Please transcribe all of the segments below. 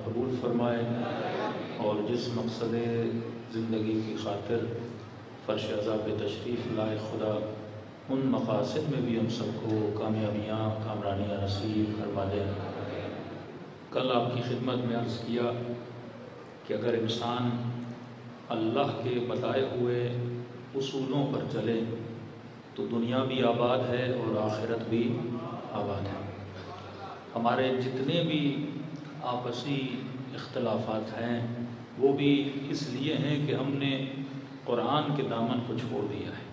قبول فرمائے، اور جس مقصد زندگی کی خاطر فرش عزا پہ تشریف لائے خدا ان مقاصد میں بھی ہم سب کو کامیابیاں کامرانیاں نصیب فرما دیں۔ کل آپ کی خدمت میں عرض کیا کہ اگر انسان اللہ کے بتائے ہوئے اصولوں پر چلے تو دنیا بھی آباد ہے اور آخرت بھی آباد ہے۔ ہمارے جتنے بھی آپسی اختلافات ہیں وہ بھی اس لیے ہیں کہ ہم نے قرآن کے دامن کو چھوڑ دیا ہے،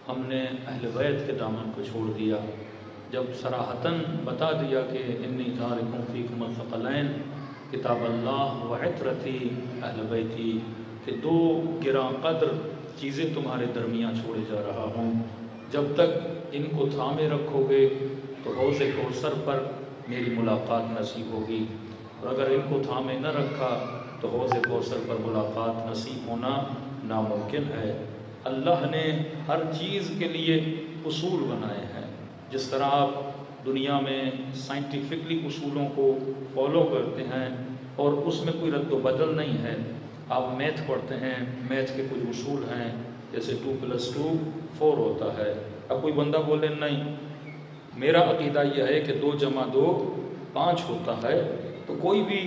ہم نے اہل بیت کے دامن کو چھوڑ دیا۔ جب صراحتاً بتا دیا کہ انی تارک فیکم الثقلین کتاب اللہ و عطرتی اہل بیتی، کہ دو گراں قدر چیزیں تمہارے درمیان چھوڑے جا رہا ہوں، جب تک ان کو تھامے رکھو گے تو حوض کوثر پر میری ملاقات نصیب ہوگی، اور اگر ان کو تھامے نہ رکھا تو حوض کوثر پر ملاقات نصیب ہونا ناممکن ہے۔ اللہ نے ہر چیز کے لیے اصول بنائے ہیں۔ جس طرح آپ دنیا میں سائنٹیفکلی اصولوں کو فالو کرتے ہیں اور اس میں کوئی رد و بدل نہیں ہے، آپ میتھ پڑھتے ہیں، میتھ کے کچھ اصول ہیں، جیسے 2+2 4 ہوتا ہے۔ اب کوئی بندہ بولے نہیں میرا عقیدہ یہ ہے کہ 2 + 2 5 ہوتا ہے، تو کوئی بھی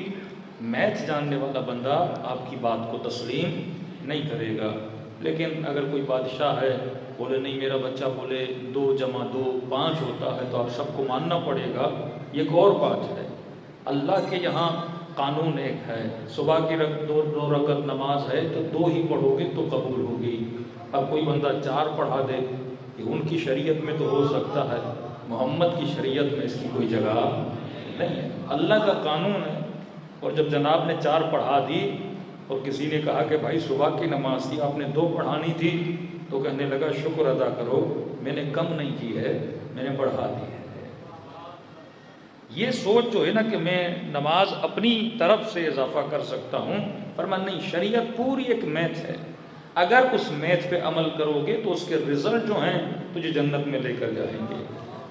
میتھ جاننے والا بندہ آپ کی بات کو تسلیم نہیں کرے گا۔ لیکن اگر کوئی بادشاہ ہے بولے نہیں میرا بچہ بولے 2 + 2 5 ہوتا ہے، تو آپ سب کو ماننا پڑے گا، یہ ایک اور بات ہے۔ اللہ کے یہاں قانون ایک ہے، صبح کی 2 رکعت نماز ہے تو 2 ہی پڑھو گے تو قبول ہوگی۔ اب کوئی بندہ 4 پڑھا دے، یہ ان کی شریعت میں تو ہو سکتا ہے، محمد کی شریعت میں اس کی کوئی جگہ نہیں ہے۔ اللہ کا قانون ہے۔ اور جب جناب نے 4 پڑھا دی اور کسی نے کہا کہ بھائی صبح کی نماز تھی آپ نے 2 پڑھانی تھی، تو کہنے لگا شکر ادا کرو، میں نے کم نہیں کی ہے، میں نے بڑھا دی ہے۔ یہ سوچ جو ہے نا کہ میں نماز اپنی طرف سے اضافہ کر سکتا ہوں، فرمایا نہیں، شریعت پوری ایک میتھ ہے، اگر اس میتھ پہ عمل کرو گے تو اس کے رزلٹ جو ہیں تجھے جنت میں لے کر جائیں گے،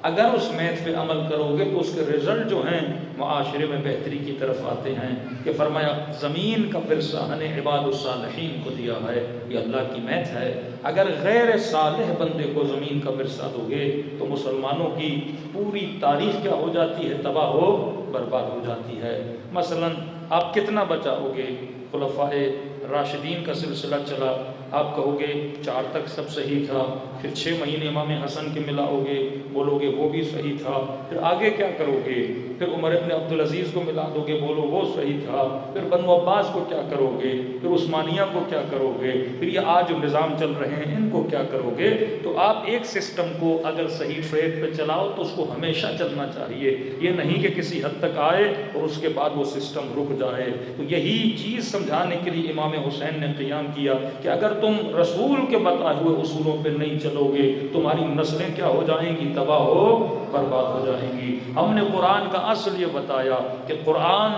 اگر اس میتھ پہ عمل کرو گے تو اس کے رزلٹ جو ہیں معاشرے میں بہتری کی طرف آتے ہیں۔ کہ فرمایا زمین کا ورثہ ہم نے عباد الصالحین کو دیا ہے، یہ اللہ کی میتھ ہے۔ اگر غیر صالح بندے کو زمین کا ورثہ دو گے تو مسلمانوں کی پوری تاریخ کیا ہو جاتی ہے، تباہ و برباد ہو جاتی ہے۔ مثلا آپ کتنا بچاؤ گے؟ خلفائے راشدین کا سلسلہ چلا، آپ کہو گے 4 تک سب صحیح تھا، پھر 6 مہینے امام حسن کے ملاؤ گے، بولو گے وہ بھی صحیح تھا، پھر آگے کیا کرو گے؟ پھر عمر ابن عبدالعزیز کو ملا دو گے، بولو وہ صحیح تھا، پھر بنو عباس کو کیا کرو گے؟ پھر عثمانیہ کو کیا کرو گے؟ پھر یہ آج جو نظام چل رہے ہیں ان کو کیا کرو گے؟ تو آپ ایک سسٹم کو اگر صحیح ٹریک پہ چلاؤ تو اس کو ہمیشہ چلنا چاہیے، یہ نہیں کہ کسی حد تک آئے اور اس کے بعد وہ سسٹم رک جائے۔ تو یہی چیز سمجھانے کے لیے امام حسین نے قیام کیا کہ اگر تم رسول کے بتائے ہوئے اصولوں پہ نہیں چلو گے تمہاری نسلیں کیا ہو جائیں گی، تباہ و برباد ہو جائیں گی۔ ہم نے قرآن کا اصل یہ بتایا کہ قرآن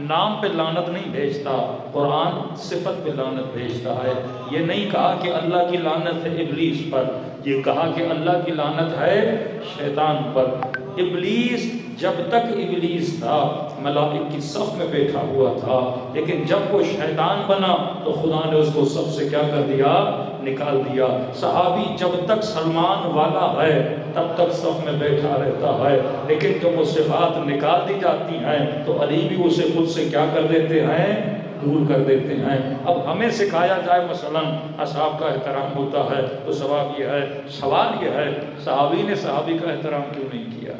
نام پہ لعنت نہیں بھیجتا، قرآن صفت پہ لعنت بھیجتا ہے۔ یہ نہیں کہا کہ اللہ کی لعنت ہے ابلیس پر، یہ کہا کہ اللہ کی لعنت ہے شیطان پر۔ ابلیس جب تک ابلیس تھا ملائک کی صف میں بیٹھا ہوا تھا، لیکن جب وہ شیطان بنا تو خدا نے اس کو صف سے کیا کر دیا، نکال دیا۔ صحابی جب تک سلمان والا ہے تب تک صف میں بیٹھا رہتا ہے، لیکن جب وہ صفات نکال دی جاتی ہیں تو علی بھی اسے خود سے کیا کر دیتے ہیں، دور کر دیتے ہیں۔ اب ہمیں سکھایا جائے مثلا اصحاب کا احترام ہوتا ہے تو سوال یہ ہے صحابی نے صحابی کا احترام کیوں نہیں کیا؟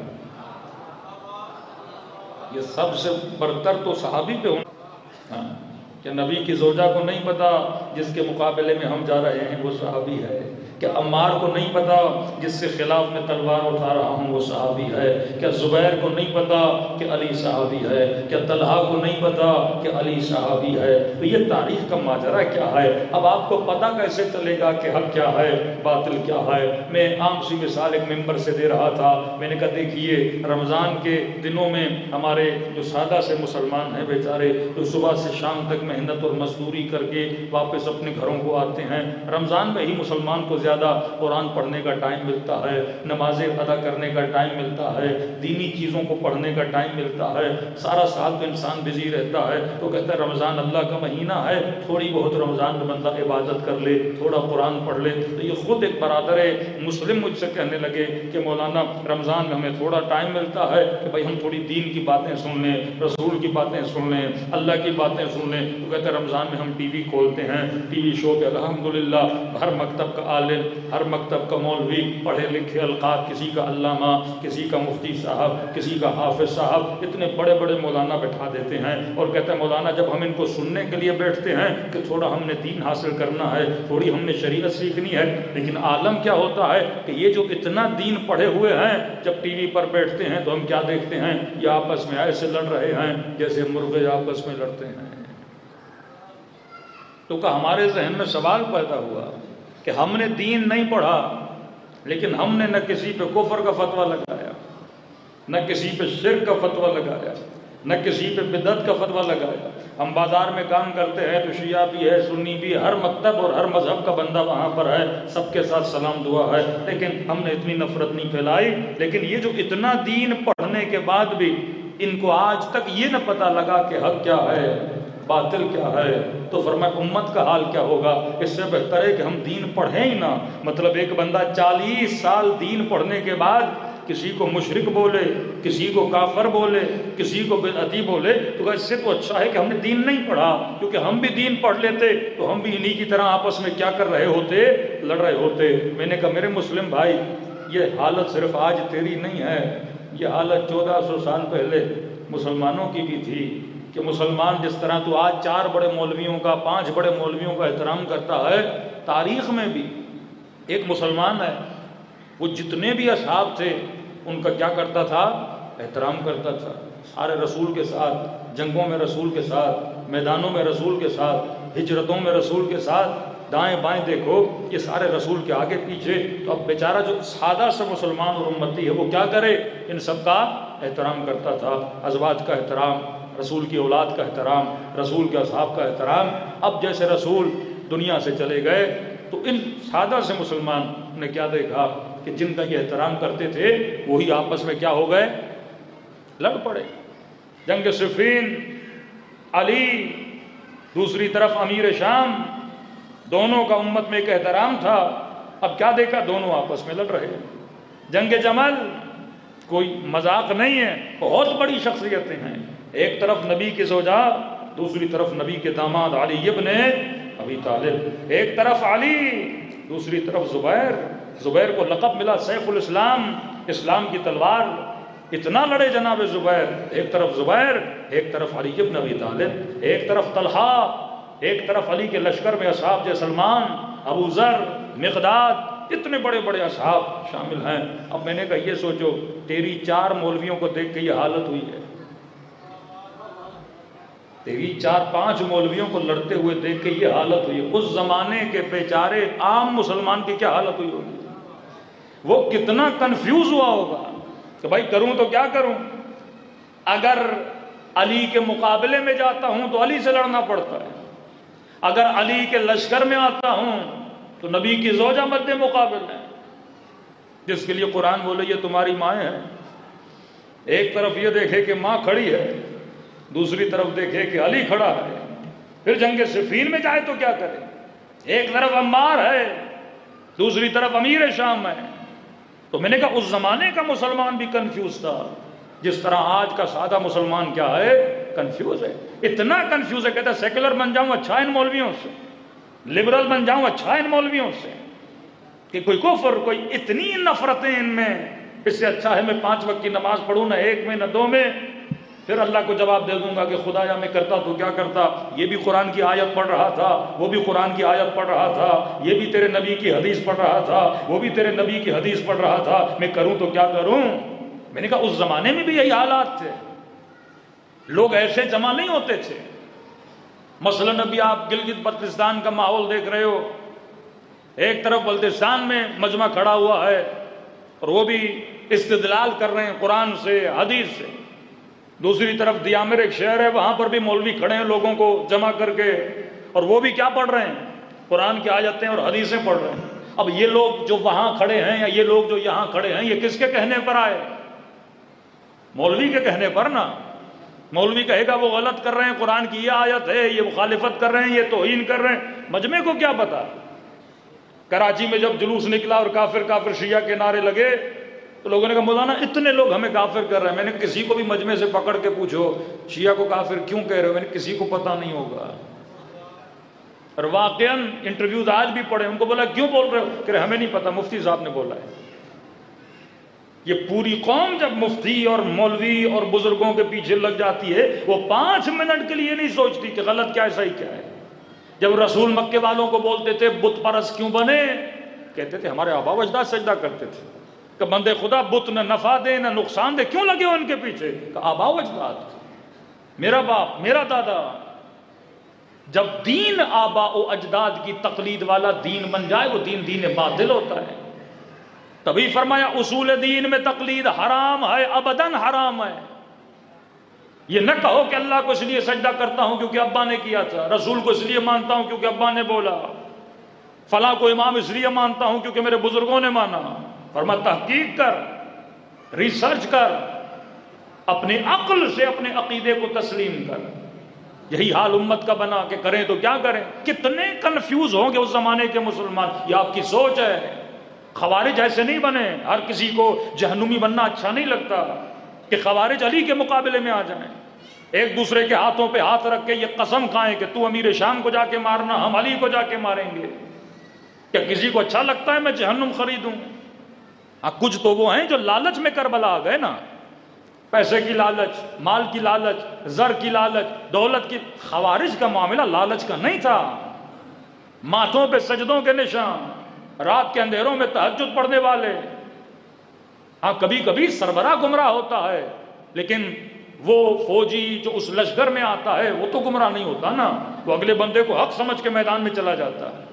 یہ سب سے برتر تو صحابی پہ ہونا، کہ نبی کی زوجہ کو نہیں پتا جس کے مقابلے میں ہم جا رہے ہیں وہ صحابی ہے، کیا عمار کو نہیں پتا جس سے خلاف میں تلوار اٹھا رہا ہوں وہ صحابی ہے، کیا زبیر کو نہیں پتا کہ علی صحابی ہے، کیا طلحہ کو نہیں پتا کہ علی صحابی ہے؟ تو یہ تاریخ کا ماجرا کیا ہے؟ اب آپ کو پتہ کیسے چلے گا کہ حق کیا ہے باطل کیا ہے؟ میں عام سی مثال ایک ممبر سے دے رہا تھا، میں نے کہا دیکھیے رمضان کے دنوں میں ہمارے جو سادہ سے مسلمان ہیں بیچارے تو صبح سے شام تک محنت اور مزدوری کر کے واپس اپنے گھروں کو آتے ہیں، رمضان میں ہی مسلمان کو زیادہ قرآن پڑھنے کا ٹائم ملتا ہے، نمازیں ادا کرنے کا ٹائم ملتا ہے، دینی چیزوں کو پڑھنے کا ٹائم ملتا ہے، سارا سال تو انسان بزی رہتا ہے، تو کہتا ہے رمضان اللہ کا مہینہ ہے، تھوڑی بہت رمضان میں بندہ عبادت کر لے، تھوڑا قرآن پڑھ لے۔ تو یہ خود ایک برادر مسلم مجھ سے کہنے لگے کہ مولانا رمضان میں ہمیں تھوڑا ٹائم ملتا ہے کہ بھائی ہم تھوڑی دین کی باتیں سن لیں، رسول کی باتیں سن لیں، اللہ کی باتیں سن لیں۔ تو کہتے ہیں رمضان میں ہم ٹی وی کھولتے ہیں، ٹی وی شو پہ الحمدللہ ہر مکتب کا عالم، ہر مکتب کا مولوی، پڑھے لکھے القاب، کسی کا علامہ، کسی کا مفتی صاحب، کسی کا حافظ صاحب، اتنے بڑے بڑے مولانا بٹھا دیتے ہیں اور کہتے ہیں مولانا جب ہم ان کو سننے کے لیے بیٹھتے ہیں کہ تھوڑا ہم نے دین حاصل کرنا ہے، تھوڑی ہم نے شریعت سیکھنی ہے، لیکن عالم کیا ہوتا ہے کہ یہ جو اتنا دین پڑھے ہوئے ہیں جب ٹی وی پر بیٹھتے ہیں تو ہم کیا دیکھتے ہیں، یہ آپس میں ایسے لڑ رہے ہیں جیسے مرغے آپس میں لڑتے ہیں۔ تو کہ ہمارے ذہن میں سوال پیدا ہوا کہ ہم نے دین نہیں پڑھا، لیکن ہم نے نہ کسی پہ کفر کا فتویٰ لگایا، نہ کسی پہ شرک کا فتویٰ لگایا، نہ کسی پہ بدعت کا فتویٰ لگایا۔ ہم بازار میں کام کرتے ہیں تو شیعہ بھی ہے، سنی بھی، ہر مکتب اور ہر مذہب کا بندہ وہاں پر ہے، سب کے ساتھ سلام دعا ہے، لیکن ہم نے اتنی نفرت نہیں پھیلائی۔ لیکن یہ جو اتنا دین پڑھنے کے بعد بھی ان کو آج تک یہ نہ پتہ لگا کہ حق کیا ہے، باطل کیا ہے، تو فرمایا امت کا حال کیا ہوگا۔ اس سے بہتر ہے کہ ہم دین پڑھیں ہی نہ۔ مطلب ایک بندہ 40 سال دین پڑھنے کے بعد کسی کو مشرک بولے، کسی کو کافر بولے، کسی کو بدعتی بولے، تو اس سے تو اچھا ہے کہ ہم نے دین نہیں پڑھا، کیونکہ ہم بھی دین پڑھ لیتے تو ہم بھی انہی کی طرح آپس میں کیا کر رہے ہوتے، لڑ رہے ہوتے۔ میں نے کہا میرے مسلم بھائی، یہ حالت صرف آج تیری نہیں ہے، یہ حالت 1400 سال پہلے مسلمانوں کی بھی تھی کہ مسلمان جس طرح تو آج 4 بڑے مولویوں کا، 5 بڑے مولویوں کا احترام کرتا ہے، تاریخ میں بھی ایک مسلمان ہے، وہ جتنے بھی اصحاب تھے ان کا کیا کرتا تھا، احترام کرتا تھا، سارے رسول کے ساتھ، جنگوں میں رسول کے ساتھ، میدانوں میں رسول کے ساتھ، ہجرتوں میں رسول کے ساتھ، دائیں بائیں دیکھو یہ سارے رسول کے آگے پیچھے۔ تو اب بیچارہ جو سادہ سا مسلمان اور امتی ہے وہ کیا کرے، ان سب کا احترام کرتا تھا، ازواج کا احترام، رسول کی اولاد کا احترام، رسول کے اصحاب کا احترام۔ اب جیسے رسول دنیا سے چلے گئے تو ان سادہ سے مسلمان نے کیا دیکھا کہ جن کا یہ احترام کرتے تھے وہی آپس میں کیا ہو گئے، لڑ پڑے۔ جنگ صفین، علی دوسری طرف امیر شام، دونوں کا امت میں ایک احترام تھا، اب کیا دیکھا، دونوں آپس میں لڑ رہے۔ جنگ جمل کوئی مذاق نہیں ہے، بہت بڑی شخصیتیں ہیں، ایک طرف نبی کی زوجہ، دوسری طرف نبی کے داماد علی ابن ابی طالب، ایک طرف علی، دوسری طرف زبیر۔ زبیر کو لقب ملا سیف الاسلام، اسلام کی تلوار، اتنا لڑے جناب زبیر، ایک طرف زبیر، ایک طرف علی ابن ابی طالب، ایک طرف طلحہ، ایک طرف علی کے لشکر میں اصحاب جیسے سلمان، ابو ذر، مقداد، اتنے بڑے بڑے اصحاب شامل ہیں۔ اب میں نے کہا یہ سوچو تیری 4 مولویوں کو دیکھ کے یہ حالت ہوئی ہے، تیری 4-5 مولویوں کو لڑتے ہوئے دیکھ کے یہ حالت ہوئی ہے، اس زمانے کے بیچارے عام مسلمان کی کیا حالت ہوئی ہوگی، وہ کتنا کنفیوز ہوا ہوگا کہ بھائی کروں تو کیا کروں، اگر علی کے مقابلے میں جاتا ہوں تو علی سے لڑنا پڑتا ہے، اگر علی کے لشکر میں آتا ہوں تو نبی کی زوجہ مد مقابل ہے، جس کے لیے قرآن بولے یہ تمہاری مائیں ہیں۔ ایک طرف یہ دیکھے کہ ماں کھڑی ہے، دوسری طرف دیکھے کہ علی کھڑا ہے، پھر جنگ صفین میں جائے تو کیا کرے، ایک طرف عمار ہے، دوسری طرف امیر شام ہے۔ تو میں نے کہا اس زمانے کا مسلمان بھی کنفیوز تھا، جس طرح آج کا سادہ مسلمان کیا ہے، کنفیوز ہے، اتنا کنفیوز ہے، کہتا ہے سیکولر بن جاؤں اچھا ان مولویوں سے، لبرل بن جاؤں اچھا ان مولویوں سے، کہ کوئی کفر، کوئی اتنی نفرتیں ان میں، اس سے اچھا ہے میں 5 وقت کی نماز پڑھوں، نہ 1 میں نہ 2 میں، پھر اللہ کو جواب دے دوں گا کہ خدایا میں کرتا تو کیا کرتا، یہ بھی قرآن کی آیت پڑھ رہا تھا، وہ بھی قرآن کی آیت پڑھ رہا تھا، یہ بھی تیرے نبی کی حدیث پڑھ رہا تھا، وہ بھی تیرے نبی کی حدیث پڑھ رہا تھا، میں کروں تو کیا کروں۔ میں نے کہا اس زمانے میں بھی یہی حالات تھے، لوگ ایسے جمع نہیں ہوتے تھے۔ مثلاً ابھی آپ گلگت بلتستان کا ماحول دیکھ رہے ہو، ایک طرف بلتستان میں مجمع کھڑا ہوا ہے اور وہ بھی استدلال کر رہے ہیں قرآن سے، حدیث سے، دوسری طرف دیامر ایک شہر ہے، وہاں پر بھی مولوی کھڑے ہیں لوگوں کو جمع کر کے، اور وہ بھی کیا پڑھ رہے ہیں، قرآن کی آیتیں اور حدیثیں پڑھ رہے ہیں۔ اب یہ لوگ جو وہاں کھڑے ہیں یا یہ لوگ جو یہاں کھڑے ہیں یہ کس کے کہنے پر آئے؟ مولوی کے کہنے پر نا. مولوی کہے گا وہ غلط کر رہے ہیں، قرآن کی یہ آیت ہے، یہ مخالفت کر رہے ہیں، یہ توہین کر رہے ہیں. مجمع کو کیا پتا؟ کراچی میں جب جلوس نکلا اور کافر کافر شیعہ کے نعرے لگے تو لوگوں نے کہا مولانا اتنے لوگ ہمیں کافر کر رہے ہیں. میں نے کسی کو بھی مجمع سے پکڑ کے پوچھو شیعہ کو کافر کیوں کہہ رہے ہو، میں نے کسی کو پتہ نہیں ہوگا. اور واقعاً انٹرویوز آج بھی پڑھے، ان کو بولا کیوں بول رہے ہو، کہ ہمیں نہیں پتہ، مفتی صاحب نے بولا ہے. یہ پوری قوم جب مفتی اور مولوی اور بزرگوں کے پیچھے لگ جاتی ہے وہ 5 منٹ کے لیے نہیں سوچتی کہ غلط کیا ہے صحیح کیا ہے. جب رسول مکے والوں کو بولتے تھے بت پرست کیوں بنے، کہتے تھے ہمارے آبا و اجداد سجدہ کرتے تھے. کہ بندے خدا بت نہ نفع دے نہ نقصان دے، کیوں لگے ہو ان کے پیچھے؟ کہ آبا و اجداد، میرا باپ میرا دادا. جب دین آبا و اجداد کی تقلید والا دین بن جائے وہ دین باطل ہوتا ہے. تبھی فرمایا اصول دین میں تقلید حرام ہے، ابداً حرام ہے. یہ نہ کہو کہ اللہ کو اس لیے سجدہ کرتا ہوں کیونکہ ابا نے کیا تھا، رسول کو اس لیے مانتا ہوں کیونکہ ابا نے بولا، فلاں کو امام اس لیے مانتا ہوں کیونکہ میرے بزرگوں نے مانا. فرمایا تحقیق کر، ریسرچ کر، اپنے عقل سے اپنے عقیدے کو تسلیم کر. یہی حال امت کا بنا کہ کریں تو کیا کریں. کتنے کنفیوز ہوں گے اس زمانے کے مسلمان. یہ آپ کی سوچ ہے. خوارج ایسے نہیں بنے. ہر کسی کو جہنمی بننا اچھا نہیں لگتا کہ خوارج علی کے مقابلے میں آ جائیں، ایک دوسرے کے ہاتھوں پہ ہاتھ رکھ کے یہ قسم کھائیں کہ تو امیر شام کو جا کے مارنا، ہم علی کو جا کے ماریں گے. کیا کسی کو اچھا لگتا ہے میں جہنم خریدوں؟ ہاں کچھ تو وہ ہیں جو لالچ میں کربلا آ گئے نا، پیسے کی لالچ، مال کی لالچ، زر کی لالچ، دولت کی. خوارج کا معاملہ لالچ کا نہیں تھا. ماتھوں پہ سجدوں کے نشان، رات کے اندھیروں میں تہجد پڑھنے والے. ہاں کبھی کبھی سربراہ گمراہ ہوتا ہے لیکن وہ فوجی جو اس لشکر میں آتا ہے وہ تو گمراہ نہیں ہوتا نا، وہ اگلے بندے کو حق سمجھ کے میدان میں چلا جاتا ہے.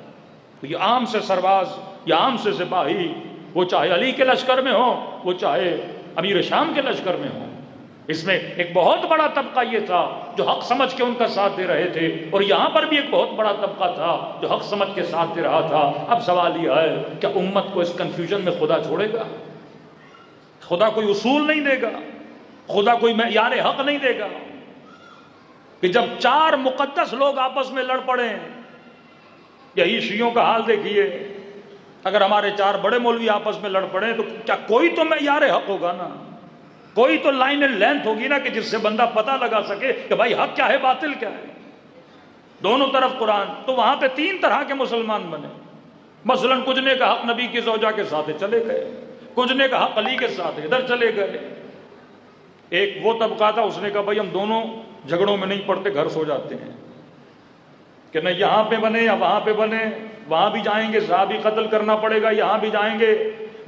تو یہ عام سے سرباز یا عام سے سپاہی، وہ چاہے علی کے لشکر میں ہو، وہ چاہے امیر شام کے لشکر میں ہو، اس میں ایک بہت بڑا طبقہ یہ تھا جو حق سمجھ کے ان کا ساتھ دے رہے تھے، اور یہاں پر بھی ایک بہت بڑا طبقہ تھا جو حق سمجھ کے ساتھ دے رہا تھا. اب سوال یہ ہے کہ امت کو اس کنفیوژن میں خدا چھوڑے گا؟ خدا کوئی اصول نہیں دے گا، خدا کوئی معیار حق نہیں دے گا کہ جب 4 مقدس لوگ آپس میں لڑ پڑیں. یہی شیعوں کا حال دیکھیے، اگر ہمارے 4 بڑے مولوی آپس میں لڑ پڑیں تو کیا کوئی تو معیار حق ہوگا نا، کوئی تو لائن اینڈ لینتھ ہوگی نا کہ جس سے بندہ پتہ لگا سکے کہ بھائی حق کیا ہے باطل کیا ہے. دونوں طرف قرآن. تو وہاں پہ 3 طرح کے مسلمان بنے. مثلا کچھ نے کا حق نبی کی زوجہ کے ساتھ چلے گئے، کچھ نے کا حق علی کے ساتھ ادھر چلے گئے. ایک وہ طبقہ تھا اس نے کہا بھائی ہم دونوں جھگڑوں میں نہیں پڑتے، گھر سو جاتے ہیں، کہ نہ یہاں پہ بنے یا وہاں پہ بنے، وہاں بھی جائیں گے صحابی قتل کرنا پڑے گا، یہاں بھی جائیں گے.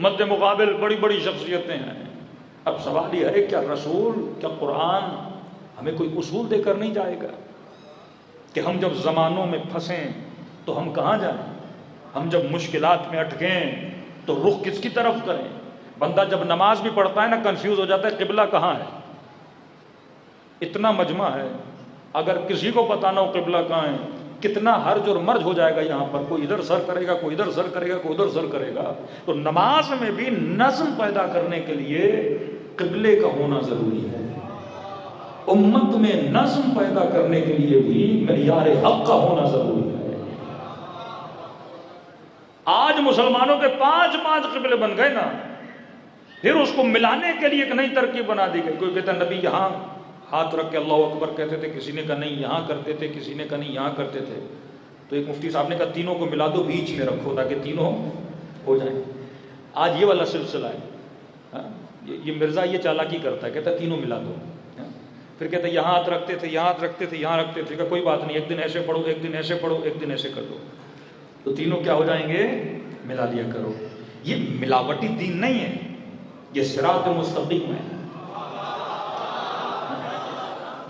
مد مقابل بڑی بڑی شخصیتیں ہیں. اب سوال یہ ہے کیا رسول، کیا قرآن ہمیں کوئی اصول دے کر نہیں جائے گا کہ ہم جب زمانوں میں پھنسیں تو ہم کہاں جائیں، ہم جب مشکلات میں اٹکیں تو رخ کس کی طرف کریں. بندہ جب نماز بھی پڑھتا ہے نا کنفیوز ہو جاتا ہے قبلہ کہاں ہے. اتنا مجمع ہے، اگر کسی کو پتہ نہ ہو قبلہ کہاں ہے کتنا حرج اور مرج ہو جائے گا. یہاں پر کوئی ادھر سر کرے گا، کوئی ادھر سر کرے گا، کوئی ادھر سر کرے گا. تو نماز میں بھی نظم پیدا کرنے کے لیے قبلے کا ہونا ضروری ہے. امت میں نظم پیدا کرنے کے لیے بھی معیار حق کا ہونا ضروری ہے. آج مسلمانوں کے 5 قبلے بن گئے نا، پھر اس کو ملانے کے لیے ایک نئی ترکیب بنا دی گئی. کوئی کہتا ہے نبی یہاں ہاتھ رکھ کے اللہ اکبر کہتے تھے، کسی نے کہا نہیں یہاں کرتے تھے، کسی نے کہا نہیں یہاں کرتے تھے. تو ایک مفتی صاحب نے کہا تینوں کو ملا دو، بیچ میں رکھو تاکہ تینوں ہو جائیں. آج یہ والا سلسلہ ہے. یہ مرزا یہ چالاکی کرتا ہے، کہتا ہے تینوں ملا دو. پھر کہتا ہے یہاں ہاتھ رکھتے تھے، یہاں ہاتھ رکھتے تھے، یہاں رکھتے تھے. کہ کوئی بات نہیں، ایک دن ایسے پڑھو، ایک دن ایسے پڑھو، ایک دن ایسے کر دو تو تینوں کیا ہو جائیں گے، ملا لیا کرو. یہ ملاوٹی دین نہیں ہے، یہ صراط مستقیم ہے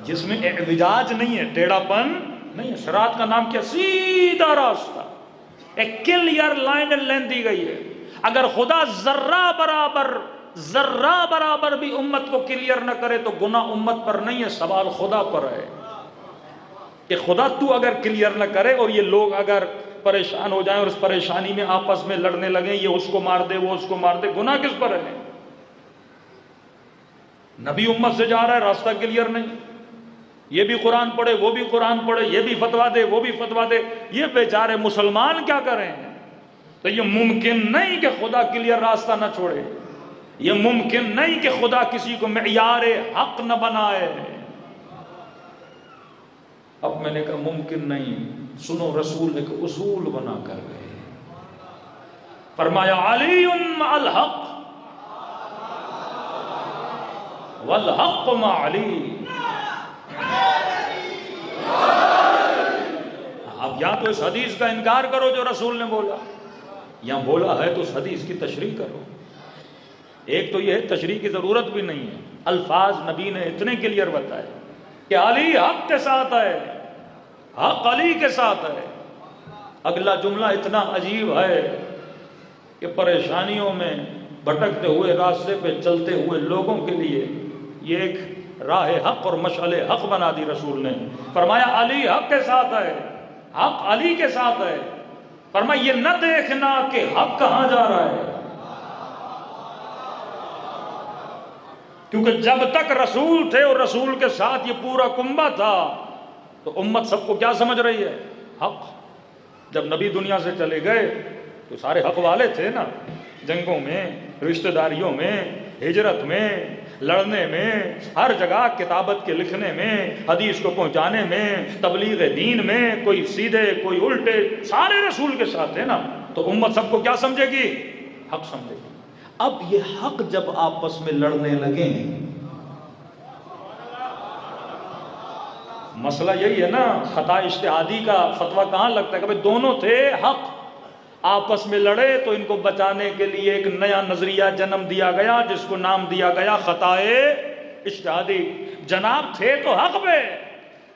جس میں اعوجاج نہیں ہے، ٹیڑھا پن نہیں ہے. صراط کا نام کیا؟ سیدھا راستہ، ایک کلیئر لائن اینڈ لینتھ دی گئی ہے. اگر خدا ذرہ برابر بھی امت کو کلیئر نہ کرے تو گناہ امت پر نہیں ہے، سوال خدا پر ہے کہ خدا تو اگر کلیئر نہ کرے اور یہ لوگ اگر پریشان ہو جائیں اور اس پریشانی میں آپس میں لڑنے لگیں، یہ اس کو مار دے وہ اس کو مار دے، گناہ کس پر ہے؟ نبی امت سے جا رہا ہے، راستہ کلیئر نہیں، یہ بھی قرآن پڑھے وہ بھی قرآن پڑھے، یہ بھی فتوا دے وہ بھی فتوا دے، یہ بیچارے مسلمان کیا کریں؟ تو یہ ممکن نہیں کہ خدا کلیئر راستہ نہ چھوڑے، یہ ممکن نہیں کہ خدا کسی کو معیار حق نہ بنائے۔ اب میں نے کہا ممکن نہیں، سنو رسول ایک اصول بنا کر گئے، فرمایا علی مع الحق والحق مع علی۔ اب یا تو اس حدیث کا انکار کرو جو رسول نے بولا، یا بولا ہے تو اس حدیث کی تشریح کرو۔ ایک تو یہ ہے تشریح کی ضرورت بھی نہیں ہے، الفاظ نبی نے اتنے کلیئر بتائے کہ علی حق کے ساتھ ہے، حق علی کے ساتھ ہے۔ اگلا جملہ اتنا عجیب ہے کہ پریشانیوں میں بھٹکتے ہوئے راستے پہ چلتے ہوئے لوگوں کے لیے یہ ایک راہ حق اور مشعل حق بنا دی رسول نے۔ فرمایا علی حق کے ساتھ ہے، حق علی کے ساتھ ہے۔ فرمایا یہ نہ دیکھنا کہ حق کہاں جا رہا ہے، کیونکہ جب تک رسول تھے اور رسول کے ساتھ یہ پورا کنبہ تھا تو امت سب کو کیا سمجھ رہی ہے؟ حق۔ جب نبی دنیا سے چلے گئے تو سارے حق والے تھے نا، جنگوں میں، رشتہ داریوں میں، ہجرت میں، لڑنے میں، ہر جگہ کتابت کے لکھنے میں، حدیث کو پہنچانے میں، تبلیغ دین میں، کوئی سیدھے کوئی الٹے، سارے رسول کے ساتھ تھے نا، تو امت سب کو کیا سمجھے گی؟ حق سمجھے گی۔ اب یہ حق جب آپس میں لڑنے لگے، مسئلہ یہی ہے نا، خطا اجتہادی کا فتویٰ کہاں لگتا ہے کہ بھئی دونوں تھے حق، آپس میں لڑے تو ان کو بچانے کے لیے ایک نیا نظریہ جنم دیا گیا جس کو نام دیا گیا خطا اجتہادی۔ جناب تھے تو حق پہ،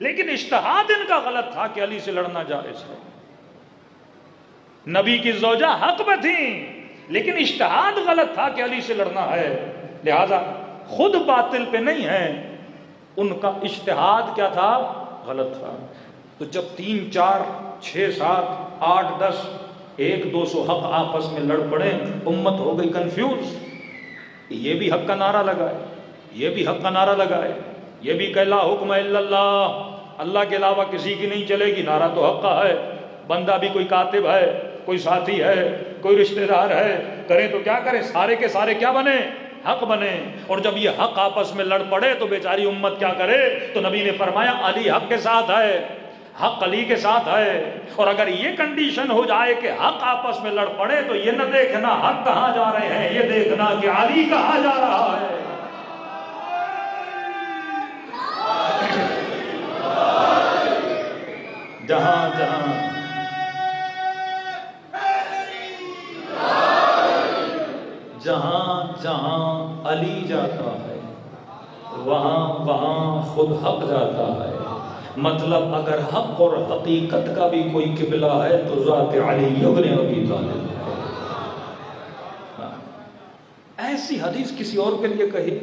لیکن اجتہاد ان کا غلط تھا کہ علی سے لڑنا جائز ہے۔ نبی کی زوجہ حق پہ تھیں لیکن اجتہاد غلط تھا کہ علی سے لڑنا ہے، لہذا خود باطل پہ نہیں ہے، ان کا اجتہاد کیا تھا؟ غلط تھا۔ تو جب 3 4 6 7 8 10 100-200 حق آپس میں لڑ پڑے، امت ہو گئی کنفیوز، یہ بھی حق کا نعرہ لگائے، یہ بھی حق کا نعرہ لگائے، یہ بھی کہ لا حکم الا اللہ، اللہ کے علاوہ کسی کی نہیں چلے گی، نعرہ تو حق کا ہے، بندہ بھی کوئی کاتب ہے، کوئی ساتھی ہے، کوئی رشتہ دار ہے، کریں تو کیا کریں، سارے کے سارے کیا بنے؟ حق بنے۔ اور جب یہ حق آپس میں لڑ پڑے تو بیچاری امت کیا کرے؟ تو نبی نے فرمایا علی حق کے ساتھ ہے، حق علی کے ساتھ ہے۔ اور اگر یہ کنڈیشن ہو جائے کہ حق آپس میں لڑ پڑے تو یہ نہ دیکھنا حق کہاں جا رہے ہیں، یہ دیکھنا کہ علی کہاں جا رہا ہے۔ جہاں جہاں جہاں جہاں علی جاتا ہے وہاں وہاں خود حق جاتا ہے۔ مطلب اگر حق اور حقیقت کا بھی کوئی قبلہ ہے تو ذات علی ابن ابی طالب ہے۔ ایسی حدیث کسی اور کے لیے کہی،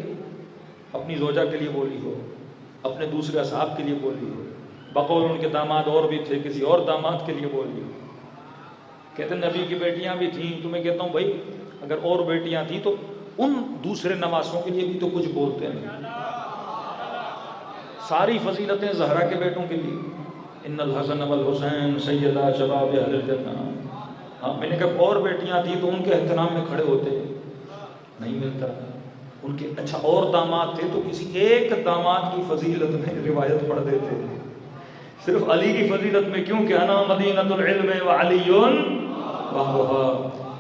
اپنی زوجہ کے لیے بولی ہو، اپنے دوسرے اصحاب کے لیے بولی ہو، بقول ان کے داماد اور بھی تھے، کسی اور داماد کے لیے بولی ہو، کہتے ہیں نبی کی بیٹیاں بھی تھیں، تو میں کہتا ہوں بھائی اگر اور بیٹیاں تھیں تو ان دوسرے نواسوں کے لیے بھی تو کچھ بولتے ہیں۔ ساری فضیلتیں زہرا کے بیٹوں کے لیے، ان الحسن والحسین سیدہ شباب اہل الجنہ۔ ہاں میں نے کہا اور بیٹیاں تھیں تو ان کے احترام میں کھڑے ہوتے، نہیں ملتا ان کے۔ اچھا اور داماد تھے تو کسی ایک داماد کی فضیلت میں روایت پڑھ دیتے، صرف علی کی فضیلت میں کیوں کہ انا مدینۃ العلم وعلی وہوہا،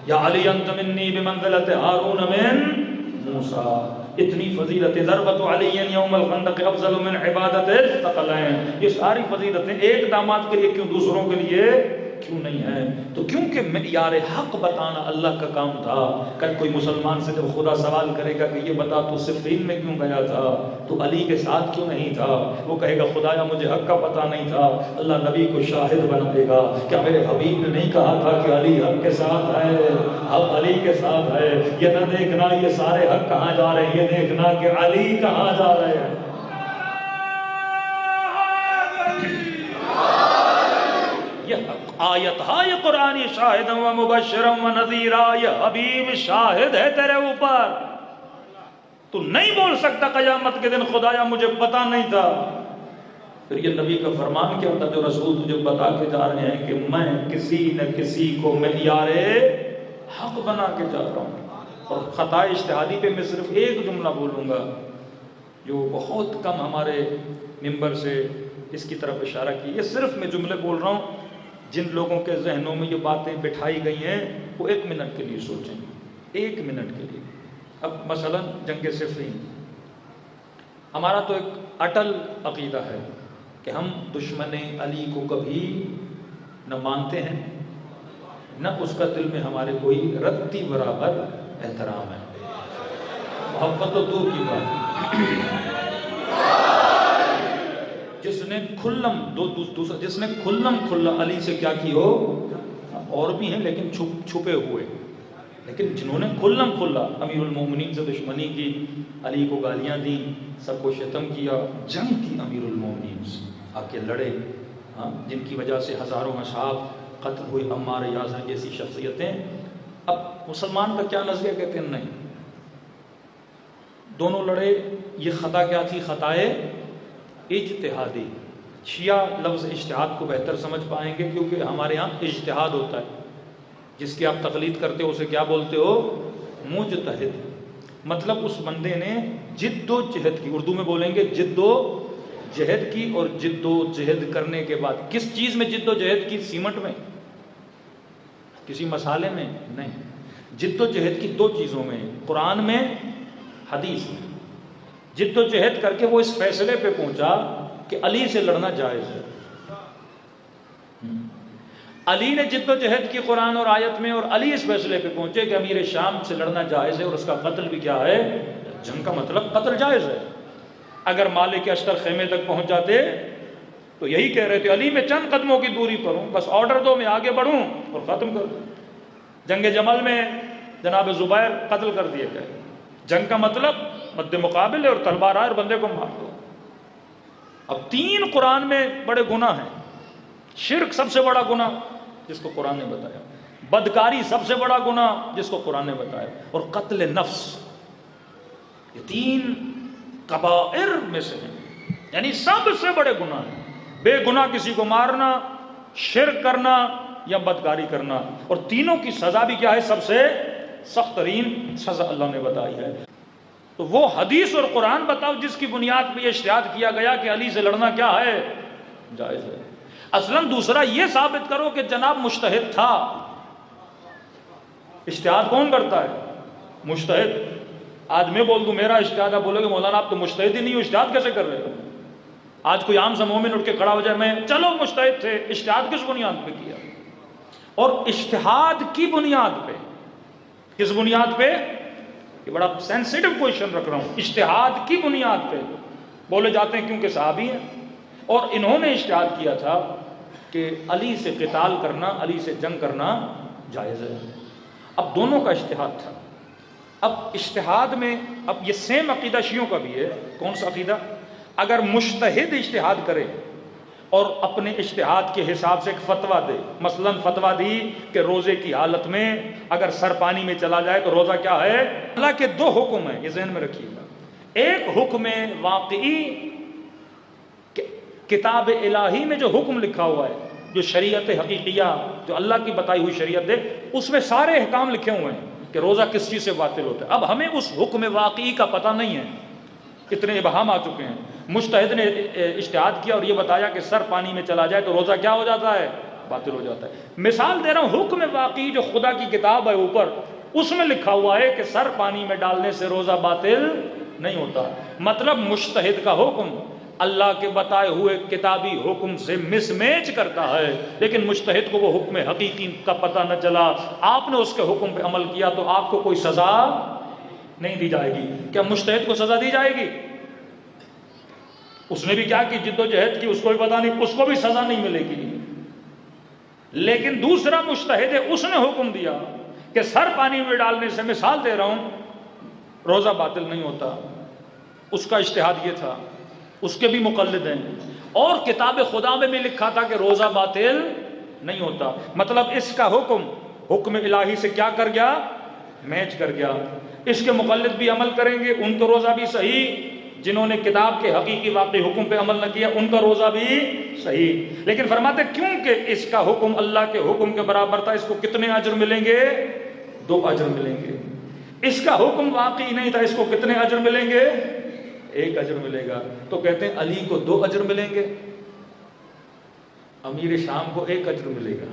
یا علی انت منی بمنزلۃ ہارون من موسیٰ۔ اتنی فضیلت ضربت علی یوم الخندق افضل من عبادت الثقلین، یہ ساری فضیلتیں ایک داماد کے لیے کیوں، دوسروں کے لیے کیوں نہیں ہے؟ تو کیونکہ معیار حق بتانا اللہ کا کام تھا۔ کل کوئی مسلمان سے جب خدا سوال کرے گا کہ یہ بتا تو صفین میں کیوں گیا تھا، تو علی کے ساتھ کیوں نہیں تھا، وہ کہے گا خدایا مجھے حق کا پتہ نہیں تھا۔ اللہ نبی کو شاہد بنا دے گا، کیا میرے حبیب نے نہیں کہا تھا کہ علی حق کے ساتھ ہے، حق علی کے ساتھ ہے؟ یہ نہ دیکھنا یہ سارے حق کہاں جا رہے ہیں، یہ دیکھنا کہ علی کہاں جا رہے ہیں۔ یہ حق آیت ہے قرآنی شاہد و مبشرا و نذیرا، یہ حبیب شاہد ہے تیرے اوپر، تو نہیں بول سکتا قیامت کے دن خدایا مجھے پتا نہیں تھا۔ پھر یہ نبی کا فرمان کیا تھا جو رسول تجھے بتا کے جا رہے ہیں کہ میں کسی نہ کسی کو معیار حق بنا کے جا رہا ہوں۔ اور خطا اجتہادی پہ میں صرف ایک جملہ بولوں گا جو بہت کم ہمارے ممبر سے اس کی طرف اشارہ کی، یہ صرف میں جملے بول رہا ہوں، جن لوگوں کے ذہنوں میں یہ باتیں بٹھائی گئی ہیں وہ 1 منٹ کے لیے سوچیں، 1 منٹ کے لیے۔ اب مثلا جنگ صفین، ہمارا تو ایک اٹل عقیدہ ہے کہ ہم دشمن علی کو کبھی نہ مانتے ہیں، نہ اس کا دل میں ہمارے کوئی رتی برابر احترام ہے، محبت تو دور کی بات۔ جس نے کھلم کھلا علی سے کیا کی ہو، اور بھی ہیں لیکن چھپے ہوئے، لیکن جنہوں نے کھلم کھلا امیر المومنین سے دشمنی کی، علی کو گالیاں دیں، سب کو شتم کیا، جنگ کی امیر المومنین سے آ کے لڑے، جن کی وجہ سے ہزاروں اصحاب قتل ہوئے، عمار یاسر جیسی شخصیتیں۔ اب مسلمان کا کیا نظریہ، کہتے ہیں نہیں، دونوں لڑے، یہ خطا کیا تھی، خطائے اجتہادی۔ شیعہ لفظ اجتہاد کو بہتر سمجھ پائیں گے کیونکہ ہمارے ہاں اجتہاد ہوتا ہے، جس کی آپ تقلید کرتے ہو اسے کیا بولتے ہو، مجتہد۔ مطلب اس بندے نے جد و جہد کی، اردو میں بولیں گے جد و جہد کی، اور جد و جہد کرنے کے بعد کس چیز میں جد و جہد کی، سیمنٹ میں، کسی مسالے میں نہیں، جد و جہد کی 2 چیزوں میں، قرآن میں، حدیث میں۔ جد و جہد کر کے وہ اس فیصلے پہ پہنچا کہ علی سے لڑنا جائز ہے۔ علی نے جد و جہد کی قرآن اور آیت میں، اور علی اس فیصلے پہ پہنچے کہ امیر شام سے لڑنا جائز ہے، اور اس کا قتل بھی کیا ہے، جنگ کا مطلب قتل جائز ہے۔ اگر مالک اشتر خیمے تک پہنچ جاتے تو یہی کہہ رہے تھے علی میں چند قدموں کی دوری پر ہوں، بس آرڈر دو میں آگے بڑھوں اور ختم کر دوں۔ جنگ جمل میں جناب زبیر قتل کر دیے گئے، جنگ کا مطلب مد مقابل ہے اور تلوار آئے اور بندے کو مار دو۔ اب 3 قرآن میں بڑے گناہ ہیں، شرک سب سے بڑا گناہ جس کو قرآن نے بتایا، بدکاری سب سے بڑا گناہ جس کو قرآن نے بتایا، اور قتل نفس، یہ 3 کبائر میں سے ہیں، یعنی سب سے بڑے گناہ ہیں۔ بے گناہ کسی کو مارنا، شرک کرنا یا بدکاری کرنا، اور تینوں کی سزا بھی کیا ہے، سب سے سخت ترین سزا اللہ نے بتائی ہے۔ تو وہ حدیث اور قرآن بتاؤ جس کی بنیاد پہ یہ اشتہاد کیا گیا کہ علی سے لڑنا کیا ہے، جائز ہے۔ اصلاً دوسرا یہ ثابت کرو کہ جناب مجتہد تھا۔ اشتہاد کون کرتا ہے، مجتہد۔ آج میں بول دوں میرا اشتہاد، آپ بولو گے مولانا آپ تو مجتہد ہی نہیں ہو، اشتہاد کیسے کر رہے ہو؟ آج کوئی عام سا مومن اٹھ کے کھڑا ہو جائے میں چلو مجتہد تھے، اشتہاد کس بنیاد پہ کیا؟ اور اشتہاد کی بنیاد پہ، کس بنیاد پہ، یہ بڑا سینسیٹیو کویشچن رکھ رہا ہوں، اشتہاد کی بنیاد پہ بولے جاتے ہیں کیونکہ صحابی ہیں، اور انہوں نے اشتہاد کیا تھا کہ علی سے قتال کرنا، علی سے جنگ کرنا جائز ہے۔ اب دونوں کا اشتہاد تھا۔ اب اشتہاد میں، اب یہ سیم عقیدہ شیعوں کا بھی ہے۔ کون سا عقیدہ؟ اگر مجتہد اشتہاد کرے اور اپنے اشتہاد کے حساب سے ایک فتویٰ دے، مثلا فتویٰ دی کہ روزے کی حالت میں اگر سر پانی میں چلا جائے تو روزہ کیا ہے، اللہ کے 2 حکم ہیں، یہ ذہن میں رکھیے گا۔ ایک حکم واقعی، کتاب الہی میں جو حکم لکھا ہوا ہے، جو شریعت حقیقیہ، جو اللہ کی بتائی ہوئی شریعت ہے، اس میں سارے احکام لکھے ہوئے ہیں کہ روزہ کس چیز سے باطل ہوتا ہے۔ اب ہمیں اس حکم واقعی کا پتہ نہیں ہے، اتنے ابہام آ چکے ہیں۔ مجتہد نے اجتہاد کیا اور یہ بتایا کہ سر پانی میں چلا جائے تو روزہ کیا ہو جاتا ہے، باطل ہو جاتا ہے۔ مثال دے رہا ہوں، حکم واقعی جو خدا کی کتاب ہے اوپر، اس میں لکھا ہوا ہے کہ سر پانی میں ڈالنے سے روزہ باطل نہیں ہوتا۔ مطلب مجتہد کا حکم اللہ کے بتائے ہوئے کتابی حکم سے مس میچ کرتا ہے، لیکن مجتہد کو وہ حکم حقیقی کا پتہ نہ چلا، آپ نے اس کے حکم پہ عمل کیا تو آپ کو کوئی سزا نہیں دی جائے گی۔ کیا مجتہد کو سزا دی جائے گی؟ اس نے بھی کیا کی، جد و جہد کی، اس کو بھی پتہ نہیں، اس کو بھی سزا نہیں ملے گی۔ لیکن دوسرا مجتہد ہے، اس نے حکم دیا کہ سر پانی میں ڈالنے سے، مثال دے رہا ہوں، روزہ باطل نہیں ہوتا، اس کا اجتہاد یہ تھا، اس کے بھی مقلد ہیں، اور کتاب خدا میں بھی لکھا تھا کہ روزہ باطل نہیں ہوتا. مطلب اس کا حکم الہی سے کیا کر گیا؟ میچ کر گیا. اس کے مقلد بھی عمل کریں گے، ان کا روزہ بھی صحیح. جنہوں نے کتاب کے حقیقی واقعی حکم پہ عمل نہ کیا ان کا روزہ بھی صحیح. لیکن فرماتے کیونکہ اس کا حکم اللہ کے حکم کے برابر تھا، اس کو کتنے اجر ملیں گے؟ 2 اجر ملیں گے. اس کا حکم واقعی نہیں تھا، اس کو کتنے اجر ملیں گے؟ 1 اجر ملے گا. تو کہتے ہیں علی کو 2 اجر ملیں گے، امیر شام کو 1 اجر ملے گا.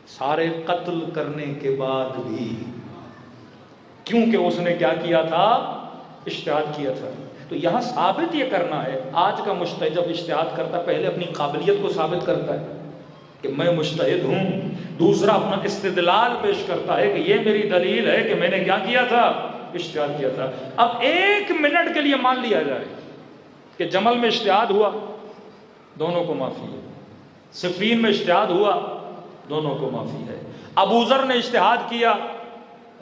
سارے قتل کرنے کے بعد بھی، کیونکہ اس نے کیا کیا تھا؟ اجتہاد کیا تھا. تو یہاں ثابت یہ کرنا ہے، آج کا مجتہد جب اجتہاد کرتا ہے پہلے اپنی قابلیت کو ثابت کرتا ہے کہ میں مجتہد ہوں، دوسرا اپنا استدلال پیش کرتا ہے کہ یہ میری دلیل ہے کہ میں نے کیا کیا تھا؟ اجتہاد کیا تھا. اب 1 منٹ کے لیے مان لیا جائے کہ جمل میں اجتہاد ہوا، دونوں کو معافی ہے. صفین میں اجتہاد ہوا، دونوں کو معافی ہے. ابو ذر نے اجتہاد کیا،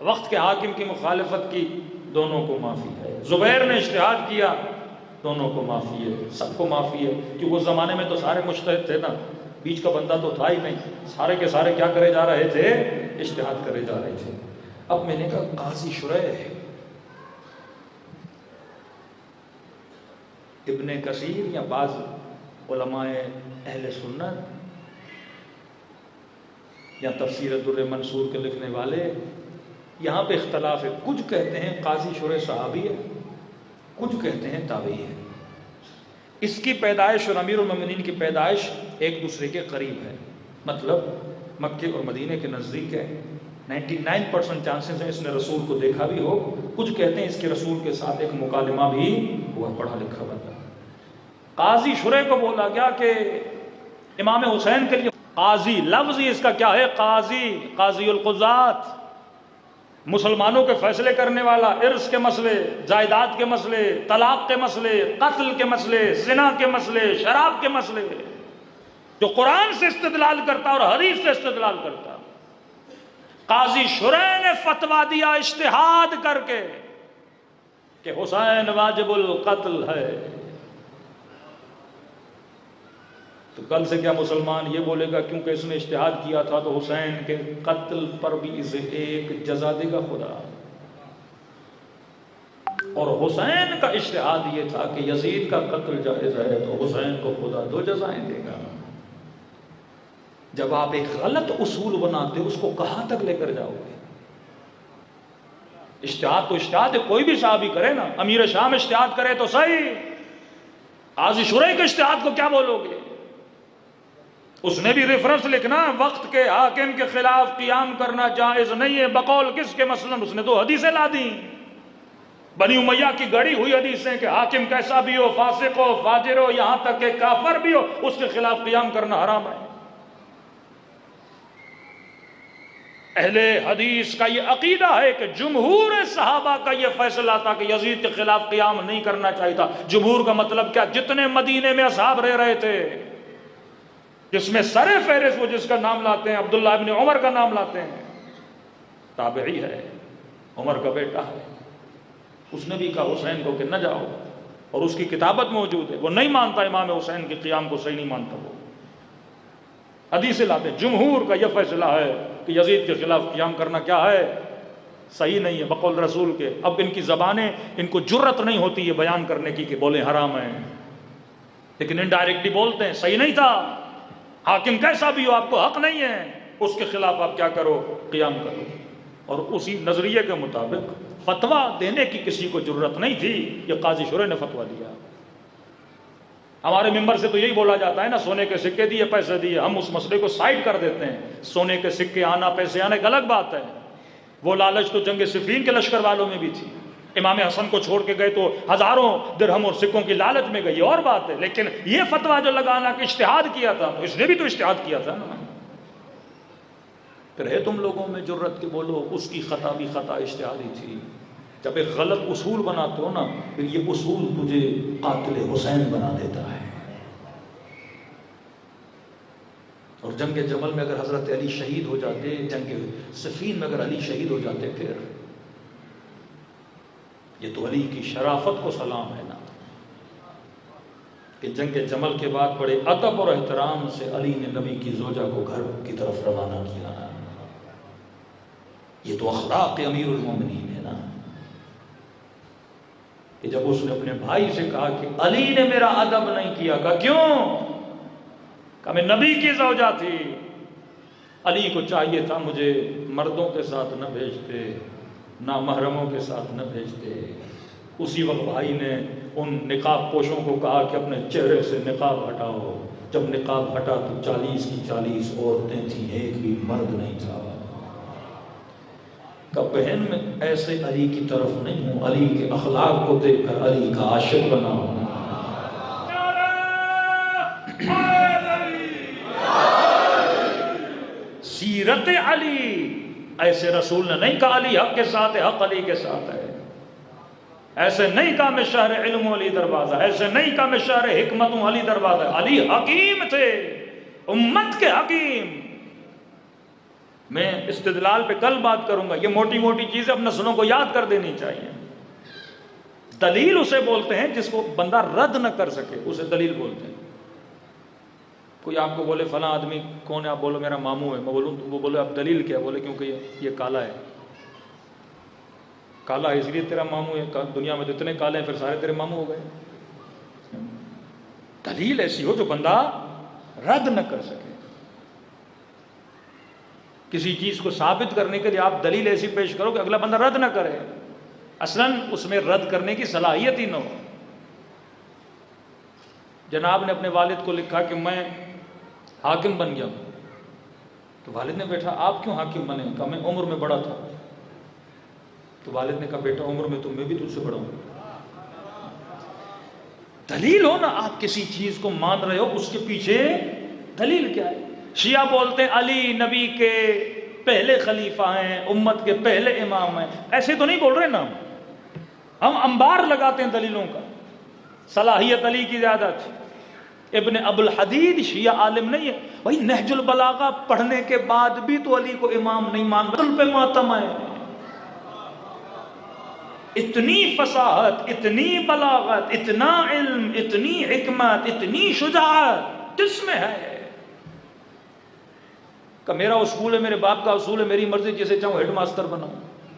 وقت کے حاکم کی مخالفت کی، دونوں کو معافی ہے. زبیر نے اجتہاد کیا، دونوں کو معافی ہے. سب کو معافی ہے، کیونکہ اس زمانے میں تو سارے مجتہد تھے نا، بیچ کا بندہ تو تھا ہی نہیں. سارے کے سارے کیا کرے جا رہے تھے؟ اجتہاد کرے جا رہے تھے. اب میں نے کہا قاضی شریح، ابن کثیر یا بعض علماء اہل سنت یا تفسیر در منصور کے لکھنے والے، یہاں پہ اختلاف ہے. کچھ کہتے ہیں قاضی شریح صحابی ہے، کچھ کہتے ہیں تابعی ہے. اس کی پیدائش اور امیر المومنین کی پیدائش ایک دوسرے کے قریب ہے، مطلب مکے اور مدینے کے نزدیک ہے. 99% چانسز ہیں اس نے رسول کو دیکھا بھی ہو. کچھ کہتے ہیں اس کے رسول کے ساتھ ایک مکالمہ بھی ہوا، پڑھا لکھا بندہ. قاضی شریح کو بولا گیا کہ امام حسین کے لیے قاضی لفظ ہی اس کا کیا ہے؟ قاضی القضات، مسلمانوں کے فیصلے کرنے والا، ارث کے مسئلے، جائیداد کے مسئلے، طلاق کے مسئلے، قتل کے مسئلے، زنا کے مسئلے، شراب کے مسئلے، جو قرآن سے استدلال کرتا اور حدیث سے استدلال کرتا. قاضی شریح نے فتویٰ دیا اجتہاد کر کے کہ حسین واجب القتل ہے. تو کل سے کیا مسلمان یہ بولے گا کیونکہ اس نے اجتہاد کیا تھا تو حسین کے قتل پر بھی اسے 1 جزا دے گا خدا؟ اور حسین کا اجتہاد یہ تھا کہ یزید کا قتل جائز ہے تو حسین کو خدا 2 جزائیں دے گا. جب آپ ایک غلط اصول بناتے اس کو کہاں تک لے کر جاؤ گے؟ اجتہاد تو اجتہاد ہے، کوئی بھی صحابی کرے نا. امیر شام اجتہاد کرے تو صحیح، قاضی شریح کے اجتہاد کو کیا بولو گے؟ اس نے بھی ریفرنس لکھنا، وقت کے حاکم کے خلاف قیام کرنا جائز نہیں ہے. بقول کس کے؟ مثلا اس نے 2 حدیثیں لا دی، بنی امیہ کی گڑی ہوئی حدیثیں کہ حاکم کیسا بھی ہو، فاسق ہو، فاجر ہو، یہاں تک کہ کافر بھی ہو، اس کے خلاف قیام کرنا حرام ہے. اہل حدیث کا یہ عقیدہ ہے کہ جمہور صحابہ کا یہ فیصلہ تھا کہ یزید کے خلاف قیام نہیں کرنا چاہیے تھا. جمہور کا مطلب کیا؟ جتنے مدینے میں اصحاب رہ رہے تھے، جس میں سر فہرست وہ جس کا نام لاتے ہیں عبداللہ ابن عمر کا نام لاتے ہیں، تابعی ہے، عمر کا بیٹا ہے. اس نے بھی کہا حسین کو کہ نہ جاؤ، اور اس کی کتابت موجود ہے. وہ نہیں مانتا امام حسین کے قیام کو، صحیح نہیں مانتا. وہ حدیث لاتے ہیں جمہور کا یہ فیصلہ ہے کہ یزید کے خلاف قیام کرنا کیا ہے؟ صحیح نہیں ہے بقول رسول کے. اب ان کی زبانیں، ان کو جرت نہیں ہوتی یہ بیان کرنے کی کہ بولیں حرام ہے، لیکن انڈائریکٹلی بولتے ہیں صحیح نہیں تھا. حاکم کیسا بھی ہو، آپ کو حق نہیں ہے، اس کے خلاف آپ کیا کرو؟ قیام کرو. اور اسی نظریے کے مطابق فتویٰ دینے کی کسی کو ضرورت نہیں تھی، یہ قاضی شریح نے فتویٰ دیا. ہمارے ممبر سے تو یہی بولا جاتا ہے نا، سونے کے سکے دیے، پیسے دیے. ہم اس مسئلے کو سائڈ کر دیتے ہیں. سونے کے سکے آنا، پیسے آنا ایک الگ بات ہے. وہ لالچ تو جنگ صفین کے لشکر والوں میں بھی تھی. امام حسن کو چھوڑ کے گئے تو ہزاروں درہم اور سکوں کی لالچ میں گئی، یہ اور بات ہے. لیکن یہ فتویٰ جو لگانا کہ اجتہاد کیا تھا، تو اس نے بھی تو اجتہاد کیا تھا نا. پھر ہے تم لوگوں میں جرت کہ بولو اس کی خطا بھی خطا اجتہادی تھی. جب ایک غلط اصول بناتے ہو نا، پھر یہ اصول تجھے قاتل حسین بنا دیتا ہے. اور جنگ جمل میں اگر حضرت علی شہید ہو جاتے، جنگ صفین میں اگر علی شہید ہو جاتے، پھر یہ تو علی کی شرافت کو سلام ہے نا. کہ جنگ جمل کے بعد بڑے ادب اور احترام سے علی نے نبی کی زوجہ کو گھر کی طرف روانہ کیا. یہ تو اخلاق امیر المومنین ہے نا، کہ جب اس نے اپنے بھائی سے کہا کہ علی نے میرا ادب نہیں کیا، کہا کیوں؟ کہا میں نبی کی زوجہ تھی، علی کو چاہیے تھا مجھے مردوں کے ساتھ نہ بھیجتے، نہ محرموں کے ساتھ نہ بھیجتے. اسی وقت بھائی نے ان نقاب پوشوں کو کہا کہ اپنے چہرے سے نقاب ہٹاؤ. جب نقاب ہٹا تو 40 کی 40 عورتیں تھیں، ایک بھی مرد نہیں تھا. کہ بہن میں ایسے علی کی طرف نہیں ہوں، علی کے اخلاق کو دیکھ کر علی کا عاشق بنا ہوں. سیرت علی، ایسے رسول نے نہیں کہا علی حق کے ساتھ ہے، حق علی کے ساتھ ہے. ایسے نہیں کہا میں شہر علم و علی دروازہ، ایسے نہیں کہا میں شہر حکمت و علی دروازہ. علی حکیم تھے، امت کے حکیم. میں استدلال پہ کل بات کروں گا. یہ موٹی موٹی چیزیں اپنے سنوں کو یاد کر دینی چاہیے. دلیل اسے بولتے ہیں جس کو بندہ رد نہ کر سکے، اسے دلیل بولتے ہیں. کوئی آپ کو بولے فلاں آدمی کون ہے، آپ بولو میرا ماموں ہے، میں بولوں وہ بولے آپ دلیل کیا؟ بولے کیونکہ یہ کالا ہے. کالا ہے اس لیے تیرا ماموں ہے. دنیا میں تو اتنے کالے ہیں، پھر سارے تیرے ماموں ہو گئے. دلیل ایسی ہو جو بندہ رد نہ کر سکے. کسی چیز کو ثابت کرنے کے لیے آپ دلیل ایسی پیش کرو کہ اگلا بندہ رد نہ کرے، اصلاً اس میں رد کرنے کی صلاحیت ہی نہ ہو. جناب نے اپنے والد کو لکھا کہ میں حاکم بن گیا ہوں. تو والد نے بیٹھا آپ کیوں حاکم بنے؟ کہا میں عمر میں بڑا تھا. تو والد نے کہا بیٹا عمر میں تو میں بھی تجھ سے بڑا ہوں. دلیل ہو نا، آپ کسی چیز کو مان رہے ہو اس کے پیچھے دلیل کیا ہے. شیعہ بولتے ہیں علی نبی کے پہلے خلیفہ ہیں، امت کے پہلے امام ہیں. ایسے تو نہیں بول رہے نا، ہم انبار لگاتے ہیں دلیلوں کا. صلاحیت علی کی زیادہ تھی. ابن ابو الحدید شیعہ عالم نہیں ہے بھائی، نہج البلاغہ پڑھنے کے بعد بھی تو علی کو امام نہیں مان رہا. پہ ماتم ہے. اتنی فصاحت، اتنی بلاغت، اتنا علم، اتنی حکمت، اتنی شجاعت کس میں ہے؟ کہ میرا اصول ہے، میرے باپ کا اصول ہے، میری مرضی جسے چاہوں ہیڈ ماسٹر بناؤں.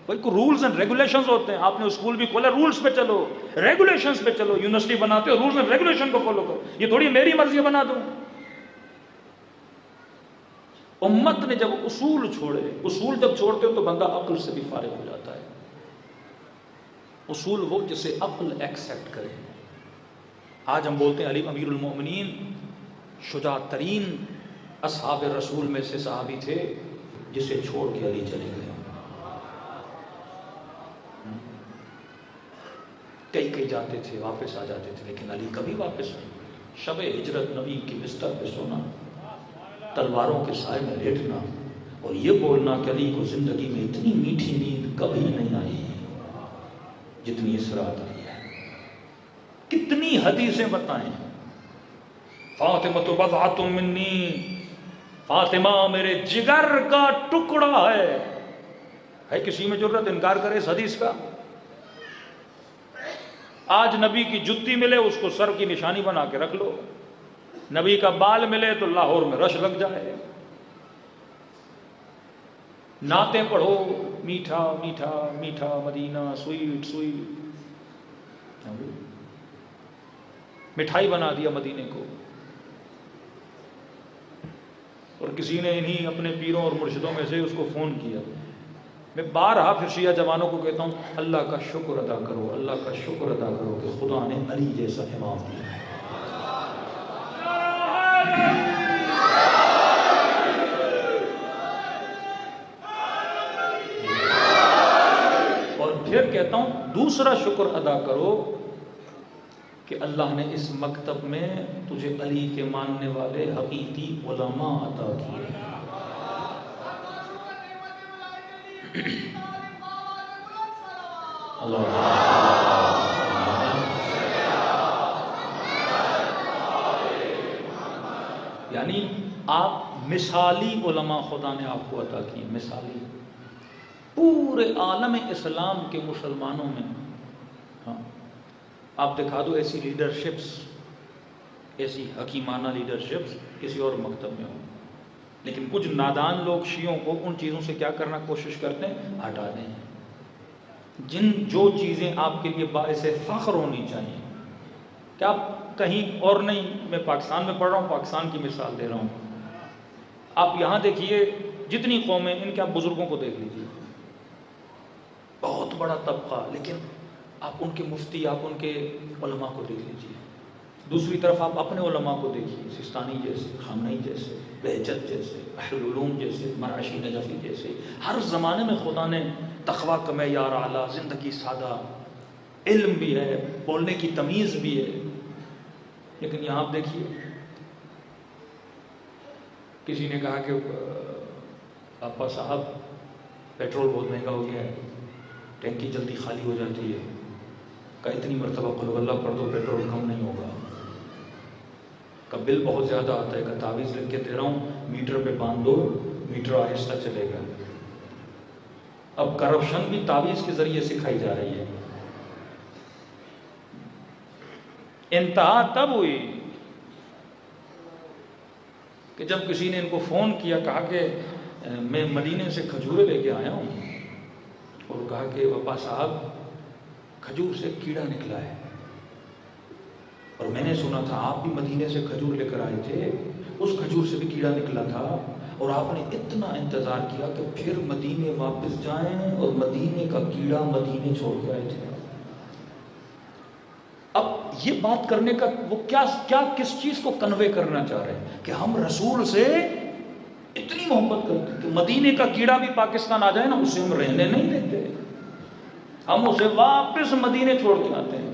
بھائی کو رولز اینڈ ریگولیشنز ہوتے ہیں. آپ نے اسکول بھی کھولا، رولز پہ چلو، ریگولیشنز پہ چلو. یونیورسٹی بناتے ہو، رولز اینڈ ریگولیشن کو فالو کرو. یہ تھوڑی میری مرضی بنا دوں. امت نے جب اصول چھوڑے، اصول جب چھوڑتے ہو تو بندہ عقل سے بھی فارغ ہو جاتا ہے. اصول وہ جسے عقل ایکسیپٹ کرے. آج ہم بولتے ہیں علی امیر المومنین شجاع ترین اصحاب رسول میں سے صحابی تھے، جسے چھوڑ کے علی چلے گئے. کئی جاتے تھے، واپس آ جاتے تھے، لیکن علی کبھی واپس نہیں. شب ہجرت نبی کی بستر پہ سونا، تلواروں کے سائے میں لیٹنا، اور یہ بولنا کہ علی کو زندگی میں اتنی میٹھی نیند کبھی نہیں آئی جتنی اس رات آئی ہے. کتنی حدیثیں بتائیں. فاطمہ تو بضعۃ منی، فاطمہ میرے جگر کا ٹکڑا ہے کسی میں جرت انکار کرے اس حدیث کا؟ آج نبی کی جتی ملے اس کو سر کی نشانی بنا کے رکھ لو، نبی کا بال ملے تو لاہور میں رش لگ جائے. نعتیں پڑھو، میٹھا میٹھا میٹھا مدینہ، سویٹ سویٹ، مٹھائی بنا دیا مدینے کو. اور کسی نے انہی اپنے پیروں اور مرشدوں میں سے اس کو فون کیا. میں بارہا پھر شیعہ جوانوں کو کہتا ہوں اللہ کا شکر ادا کرو، اللہ کا شکر ادا کرو کہ خدا نے علی جیسا امام دیا ہے. اور پھر کہتا ہوں دوسرا شکر ادا کرو کہ اللہ نے اس مکتب میں تجھے علی کے ماننے والے حقیقی علماء عطا کیے. اللہ یعنی آپ مثالی علماء خدا نے آپ کو عطا کیے. مثالی پورے عالم اسلام کے مسلمانوں میں. ہاں آپ دکھا دو ایسی لیڈرشپس ایسی حکیمانہ لیڈرشپ کسی اور مکتب میں ہو. لیکن کچھ نادان لوگ شیعوں کو ان چیزوں سے کیا کرنا کوشش کرتے ہیں؟ ہٹا دیں. جو چیزیں آپ کے لیے باعث فخر ہونی چاہیے کہ آپ کہیں اور نہیں، میں پاکستان میں پڑھ رہا ہوں، پاکستان کی مثال دے رہا ہوں. آپ یہاں دیکھیے جتنی قومیں، ان کے آپ بزرگوں کو دیکھ لیجیے، بہت بڑا طبقہ، لیکن آپ ان کے مفتی، آپ ان کے علماء کو دیکھ لیجیے. دوسری طرف آپ اپنے علماء کو دیکھیے، سستانی جیسے، خامنئی جیسے، بہجت جیسے، اہل العلوم جیسے، مرعشی نجفی جیسے. ہر زمانے میں خدا نے تقویٰ کا معیار اعلیٰ، زندگی سادہ، علم بھی ہے، بولنے کی تمیز بھی ہے. لیکن یہاں آپ دیکھیے، کسی نے کہا کہ پاپا صاحب پیٹرول بہت مہنگا ہو گیا ہے، ٹینکی جلدی خالی ہو جاتی ہے، کہ اتنی مرتبہ قل اللہ پڑھ دو پیٹرول کم نہیں ہوگا، کا بل بہت زیادہ آتا ہے، کا تعویذ لکھ کے دے رہا ہوں میٹر پہ باندھ دو، میٹر آہستہ چلے گا. اب کرپشن بھی تعویذ کے ذریعے سکھائی جا رہی ہے. انتہا تب ہوئی کہ جب کسی نے ان کو فون کیا، کہا کہ میں مدینے سے کھجورے لے کے آیا ہوں، اور کہا کہ پاپا صاحب کھجور سے کیڑا نکلا ہے، اور میں نے سنا تھا آپ بھی مدینے سے کھجور لے کر آئے تھے، اس کھجور سے بھی کیڑا نکلا تھا، اور آپ نے اتنا انتظار کیا کہ پھر مدینے واپس جائیں، اور مدینے کا کیڑا مدینے چھوڑ کے آئے تھے. اب یہ بات کرنے کا وہ کیا کس چیز کو کنوے کرنا چاہ رہے ہیں؟ کہ ہم رسول سے اتنی محبت کرتے ہیں کہ مدینے کا کیڑا بھی پاکستان آ جائے نا، اسے ہم رہنے نہیں دیتے، ہم اسے واپس مدینے چھوڑ کے آتے ہیں.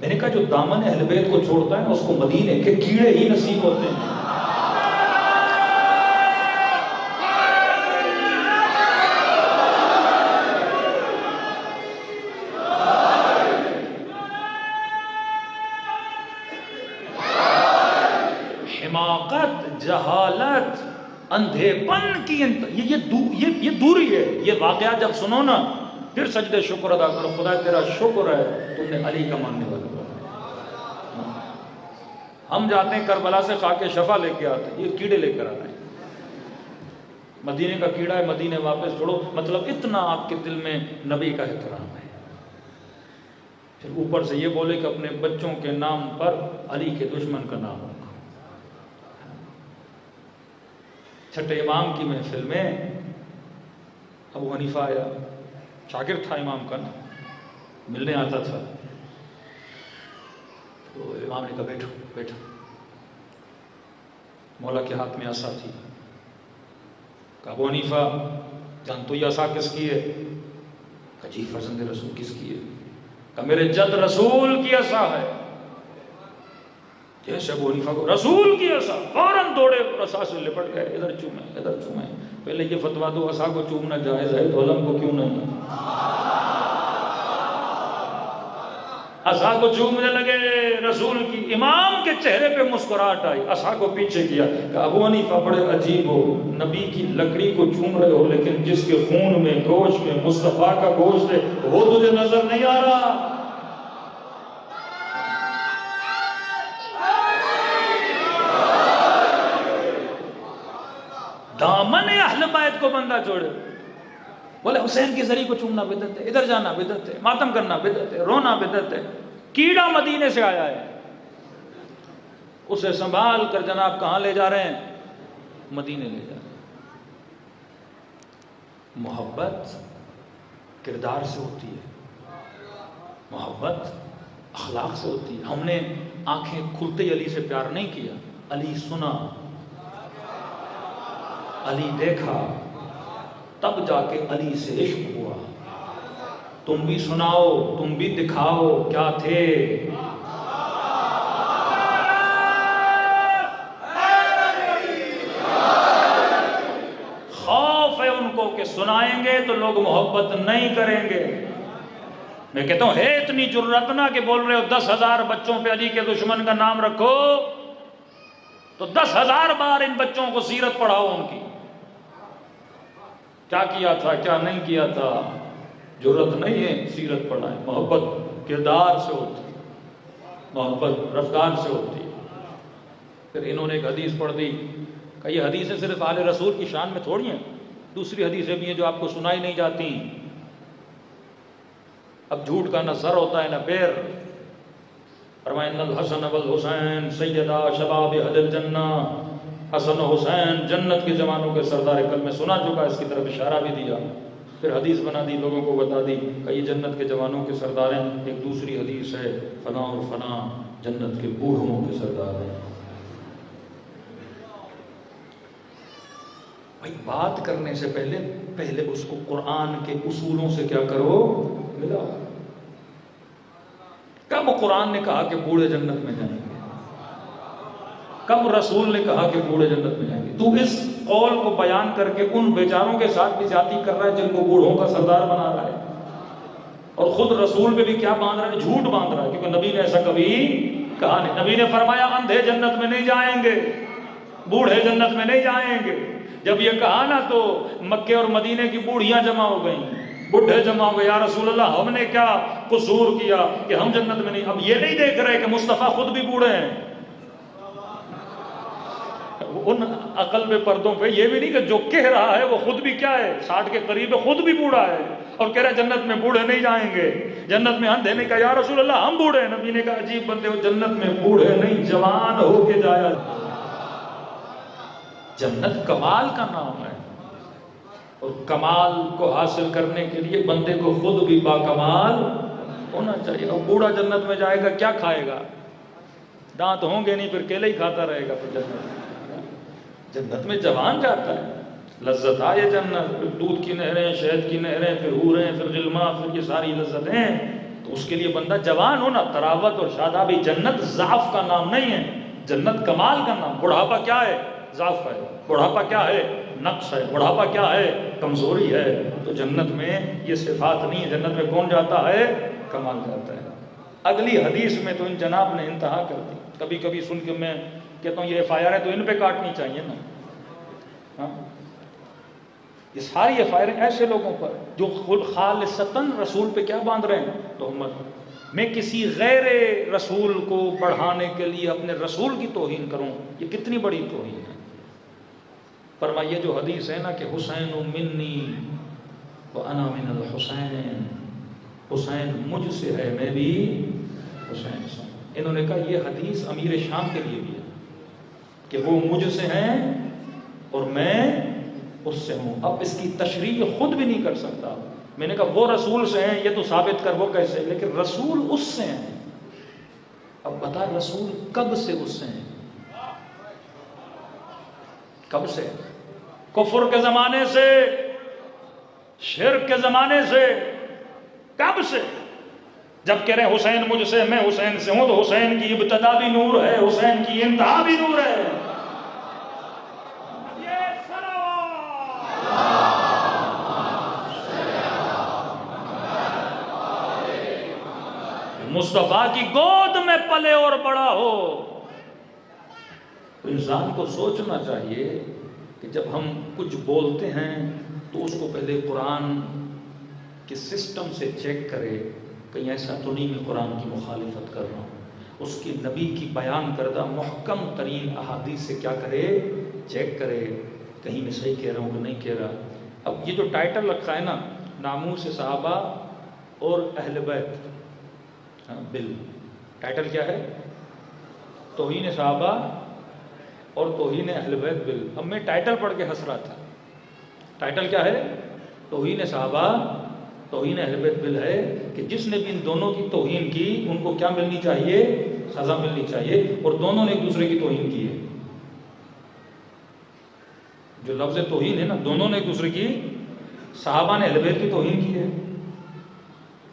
میں نے کہا جو دامن اہل بیت کو چھوڑتا ہے نا، اس کو مدینے کے کیڑے ہی نصیب ہوتے ہیں. حماقت، جہالت، اندھے پن کی یہ دوری ہے. یہ واقعہ جب سنو نا، پھر سجدے شکر ادا کرو، خدا تیرا شکر ہے تم نے علی کا ماننے والا. ہم جاتے ہیں کربلا سے خاک شفا لے کے آتے ہیں، یہ کیڑے لے کر آتے ہیں. مدینے کا کیڑا ہے، مدینے واپس چھوڑو، مطلب اتنا آپ کے دل میں نبی کا احترام ہے. پھر اوپر سے یہ بولے کہ اپنے بچوں کے نام پر علی کے دشمن کا نام ہوگا. چھٹے امام کی محفل میں ابو حنیفہ آیا، شاگرد تھا امام کا، ملنے آتا تھا. تو امام نے کہا بیٹھو بیٹھو. مولا کے ہاتھ میں عصا تھی. کہا ابو حنیفہ جان تو یہ عصا کس کی ہے؟ کہا جی فرزند رسول کس کی ہے؟ کہا میرے جد رسول کی عصا ہے. جیسے ابو حنیفہ کو رسول کی عصا، فوراً دوڑے عصا سے لپٹ گئے، ادھر چومیں ادھر چومیں. پہلے یہ فتوا دو عصا کو چومنا جائز ہے تو علم کو کیوں نہیں؟ عصا کو چومنے لگے رسول کی. امام کے چہرے پہ مسکراہٹ آئی، عصا کو پیچھے کیا. کہ ابو حنیفہ بڑے عجیب ہو، نبی کی لکڑی کو چوم رہے ہو، لیکن جس کے خون میں گوشت میں مصطفیٰ کا گوشت ہے وہ تجھے نظر نہیں آ رہا. دامن اہل بیت کو بندہ چھوڑے. بولے حسین کی زری کو چومنا بدعت ہے، ادھر جانا بدعت ہے، ماتم کرنا بدعت ہے، رونا بدعت ہے. کیڑا مدینے سے آیا ہے، اسے سنبھال کر جناب کہاں لے جا رہے ہیں؟ مدینے لے جا رہے ہیں. محبت کردار سے ہوتی ہے، محبت اخلاق سے ہوتی ہے. ہم نے آنکھیں کھلتے علی سے پیار نہیں کیا. علی سنا، علی دیکھا، تب جا کے علی سے عشق ہوا. تم بھی سناؤ، تم بھی دکھاؤ کیا تھے. خوف ہے ان کو کہ سنائیں گے تو لوگ محبت نہیں کریں گے. میں کہتا ہوں ہے اتنی جرأت نہ کہ بول رہے ہو 10,000 بچوں پہ علی کے دشمن کا نام رکھو، تو 10,000 بار ان بچوں کو سیرت پڑھاؤ ان کی، کیا کیا تھا کیا نہیں کیا تھا. جرأت نہیں ہے سیرت پڑھائیں. محبت کردار سے ہوتی ہے، محبت رفتار سے ہوتی ہے. پھر انہوں نے ایک حدیث پڑھ دی کہ یہ حدیثیں صرف آل رسول کی شان میں تھوڑی ہیں، دوسری حدیثیں بھی ہیں جو آپ کو سنائی نہیں جاتی۔ اب جھوٹ کا نہ سر ہوتا ہے نہ پیر۔ فرمایا ان الحسن والحسین سیدا شباب اہل الجنہ، حسن و حسین جنت کے جوانوں کے سردار، کل میں سنا چکا، اس کی طرف اشارہ بھی دیا، پھر حدیث بنا دی، لوگوں کو بتا دی کہ یہ جنت کے جوانوں کے سردار ہیں۔ ایک دوسری حدیث ہے فنا اور فنا جنت کے بوڑھوں کے سردار ہیں۔ بھائی بات کرنے سے پہلے اس کو قرآن کے اصولوں سے کیا کرو، ملا۔ کب قرآن نے کہا کہ بوڑھے جنت میں جائیں گے؟ کب رسول نے کہا کہ بوڑھے جنت میں جائیں گے؟ تو اس قول کو بیان کر کے ان بیچاروں کے ساتھ بھی زیادتی کر رہا ہے جن کو بوڑھوں کا سردار بنا رہا ہے، اور خود رسول پہ بھی کیا باندھ رہا ہے؟ جھوٹ باندھ رہا ہے، کیونکہ نبی نے ایسا کبھی کہا نہیں۔ نبی نے فرمایا اندھے جنت میں نہیں جائیں گے، بوڑھے جنت میں نہیں جائیں گے۔ جب یہ کہا نا تو مکے اور مدینے کی بوڑھیاں جمع ہو گئیں، بڈھے جمع ہو گئے، یا رسول اللہ ہم نے کیا قصور کیا کہ ہم جنت میں نہیں؟ اب یہ نہیں دیکھ رہے کہ مصطفیٰ خود بھی بوڑھے ہیں۔ ان عقل پہ پردوں پہ یہ بھی نہیں کہ جو کہہ رہا ہے وہ خود بھی کیا ہے، 60 کے قریب ہے، خود بھی بوڑھا ہے، اور کہہ رہا ہے جنت میں بوڑھے نہیں جائیں گے، جنت میں اندھے نہیں۔ کہا یا رسول اللہ ہم بوڑھے ہیں۔ نبی نے کہا عجیب بندے ہو، جنت میں بوڑھے نہیں جوان ہو کے جایا۔ جنت کمال کا نام ہے، اور کمال کو حاصل کرنے کے لیے بندے کو خود بھی باکمال ہونا چاہیے۔ اور بوڑھا جنت میں جائے گا کیا کھائے گا؟ دانت ہوں گے نہیں، پھر کیلے ہی کھاتا رہے گا۔ پھر جنت میں جوان جاتا ہے، لذت آئے جنت، پھر دودھ کی نہریں، شہد کی نہریں، پھر حوریں، پھر غلما، پھر یہ ساری لذتیں، تو اس کے لیے بندہ جوان ہونا، تراوت اور شادابی۔ جنت ضعف کا نام نہیں ہے، جنت کمال کا نام۔ بڑھاپا کیا ہے؟ ضعف ہے۔ بڑھاپا کیا ہے؟ نقص ہے۔ بڑھاپا کیا ہے؟ کمزوری ہے۔ تو جنت میں یہ صفات نہیں ہے۔ جنت میں کون جاتا ہے؟ کمال جاتا ہے۔ اگلی حدیث میں تو ان جناب نے انتہا کر دی۔ کبھی کبھی سن کے میں کہتا ہوں یہ FIR ہے تو ان پہ کاٹنی چاہیے نا۔ ہاں، یہ ساری FIR ایسے لوگوں پر جو خالصتاً رسول پہ کیا باندھ رہے ہیں؟ تہمت۔ میں کسی غیر رسول کو بڑھانے کے لیے اپنے رسول کی توہین کروں، یہ کتنی بڑی توہین ہے۔ فرمائیے جو حدیث ہے نا کہ حسین منی وانا من الحسین، حسین مجھ سے ہے میں بھی حسین سے۔ انہوں نے کہا یہ حدیث امیر شام کے لیے بھی ہے کہ وہ مجھ سے ہیں اور میں اس سے ہوں۔ اب اس کی تشریح خود بھی نہیں کر سکتا۔ میں نے کہا وہ رسول سے ہیں، یہ تو ثابت کر، وہ کیسے؟ لیکن رسول اس سے ہیں۔ اب بتا رسول کب سے اس سے ہیں؟ کب سے؟ کفر کے زمانے سے، شرک کے زمانے سے، کب سے؟ جب کہہ رہے حسین مجھ سے، میں حسین سے ہوں، تو حسین کی ابتدا بھی نور ہے، حسین کی انتہا بھی نور ہے۔ مصطفیٰ کی گود میں پلے اور بڑا ہو۔ انسان کو سوچنا چاہیے کہ جب ہم کچھ بولتے ہیں تو اس کو پہلے قرآن کے سسٹم سے چیک کرے، کہیں ایسا تو نہیں میں قرآن کی مخالفت کر رہا ہوں۔ اس کی نبی کی بیان کردہ محکم ترین احادیث سے کیا کرے؟ چیک کرے، کہیں میں صحیح کہہ رہا ہوں کہ نہیں کہہ رہا۔ اب یہ جو ٹائٹل رکھا ہے نا، ناموس صحابہ اور اہل بیت بل، ٹائٹل کیا ہے؟ توہین صحابہ اور توہین اہل بیت بل۔ اب میں ٹائٹل پڑھ کے ہنس رہا تھا۔ ٹائٹل کیا ہے؟ توہین صحابہ توہین اہل بیت بل ہے، کہ جس نے بھی ان دونوں کی توہین کی ان کو کیا ملنی چاہیے؟ سزا ملنی چاہیے، اور دونوں نے ایک دوسرے کی توہین کی ہے۔ جو لفظ توہین ہے نا، دونوں نے ایک دوسرے کی، صحابہ نے اہل بیت کی توہین کی ہے،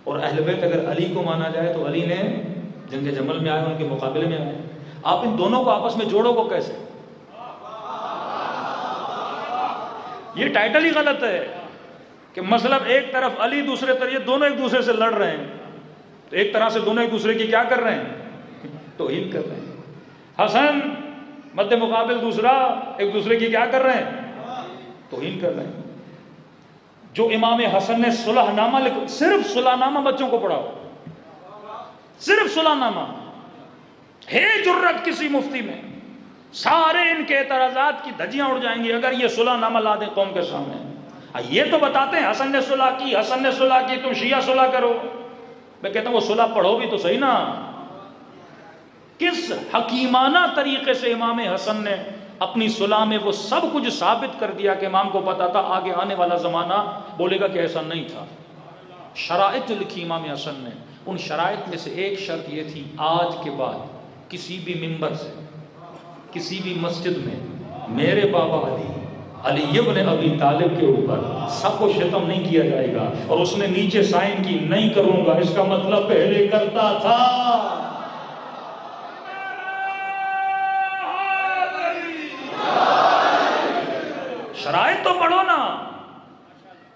اور اہل بیت اگر علی کو مانا جائے تو علی نے جنگ جمل میں آئے، ان کے مقابلے میں آئے۔ آپ ان دونوں کو آپس میں جوڑو کو کیسے؟ یہ ٹائٹل ہی غلط ہے کہ مطلب ایک طرف علی، دوسرے طرف یہ دونوں ایک دوسرے سے لڑ رہے ہیں، تو ایک طرح سے دونوں ایک دوسرے کی کیا کر رہے ہیں؟ توہین کر رہے ہیں۔ حسن مد مقابل دوسرا، ایک دوسرے کی کیا کر رہے ہیں؟ توہین کر رہے ہیں۔ جو امام حسن نے صلح نامہ لکھا، صرف صلح نامہ بچوں کو پڑھاؤ، صرف صلح نامہ ہے جرت کسی مفتی میں سارے ان کے اعتراضات کی دھجیاں اڑ جائیں گی اگر یہ صلح نامہ لا دیں قوم کے سامنے. یہ تو بتاتے ہیں حسن نے صلح کی، حسن نے صلح کی، تم شیعہ صلح کرو. میں کہتا ہوں وہ صلح پڑھو بھی تو صحیح نا. کس حکیمانہ طریقے سے امام حسن نے اپنی صلح میں وہ سب کچھ ثابت کر دیا کہ امام کو پتا تھا آگے آنے والا زمانہ بولے گا کہ ایسا نہیں تھا. شرائط جو لکھی امام حسن نے، ان شرائط میں سے ایک شرط یہ تھی، آج کے بعد کسی بھی منبر سے کسی بھی مسجد میں میرے بابا علی ابن ابی طالب کے اوپر سب کو ختم نہیں کیا جائے گا. اور اس نے نیچے سائن کی نہیں کروں گا، اس کا مطلب پہلے کرتا تھا. شرائط تو پڑھو نا.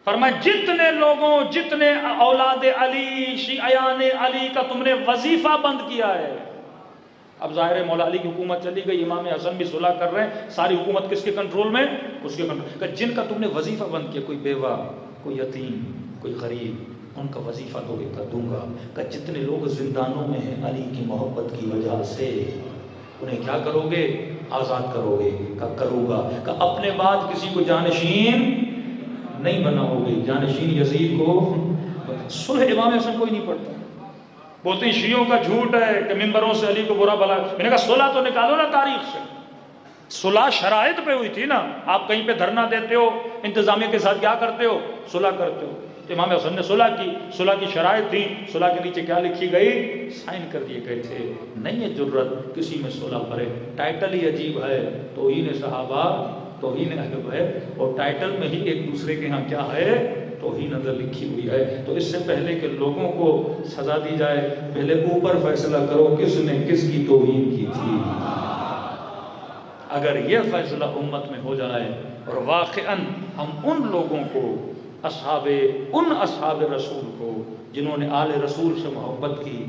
فرمایا جتنے لوگوں، جتنے اولاد علی، شیعیان علی کا تم نے وظیفہ بند کیا ہے. اب ظاہر ہے مولا علی کی حکومت چلی گئی، امام حسن بھی صلح کر رہے ہیں، ساری حکومت کس کے کنٹرول میں؟ اس کے کنٹرول. کہ جن کا تم نے وظیفہ بند کیا، کوئی بیوہ، کوئی یتیم، کوئی غریب، ان کا وظیفہ تو کر دوں گا. کہ جتنے لوگ زندانوں میں ہیں علی کی محبت کی وجہ سے، انہیں کیا کرو گے؟ آزاد کرو گے. کہ کروں گا. کہ اپنے بعد کسی کو جانشین نہیں بناؤ گے. جانشین یزید کو. صلح امام حسن کوئی نہیں پڑھتا. بولتے ہیں شیعوں کا جھوٹ ہے کہ منبروں سے علی کو برا بھلا. میں نے کہا صلح تو نکالو نا تاریخ سے. صلح شرائط پہ ہوئی تھی نا. آپ کہیں پہ دھرنا دیتے ہو، انتظامیہ کے ساتھ کیا کرتے ہو؟ صلح کرتے ہو. امام حسن نے صلح کی، صلح کی شرائط تھی. صلح کے نیچے کیا لکھی گئی؟ سائن کر دیے گئے تھے. نہیں ہے جرت کسی میں صلح کرے. ٹائٹل ہی عجیب ہے، توہین صحابہ، توہین اہل ہے، اور ٹائٹل میں ہی ایک دوسرے کے ہاں کیا ہے؟ توہین نظر لکھی ہوئی ہے. تو اس سے پہلے کہ لوگوں کو سزا دی جائے، پہلے اوپر فیصلہ کرو کس نے کس کی توہین کی تھی. اگر یہ فیصلہ امت میں ہو جائے اور واقعاً ہم ان لوگوں کو، اصحاب رسول کو، جنہوں نے آل رسول سے محبت کی،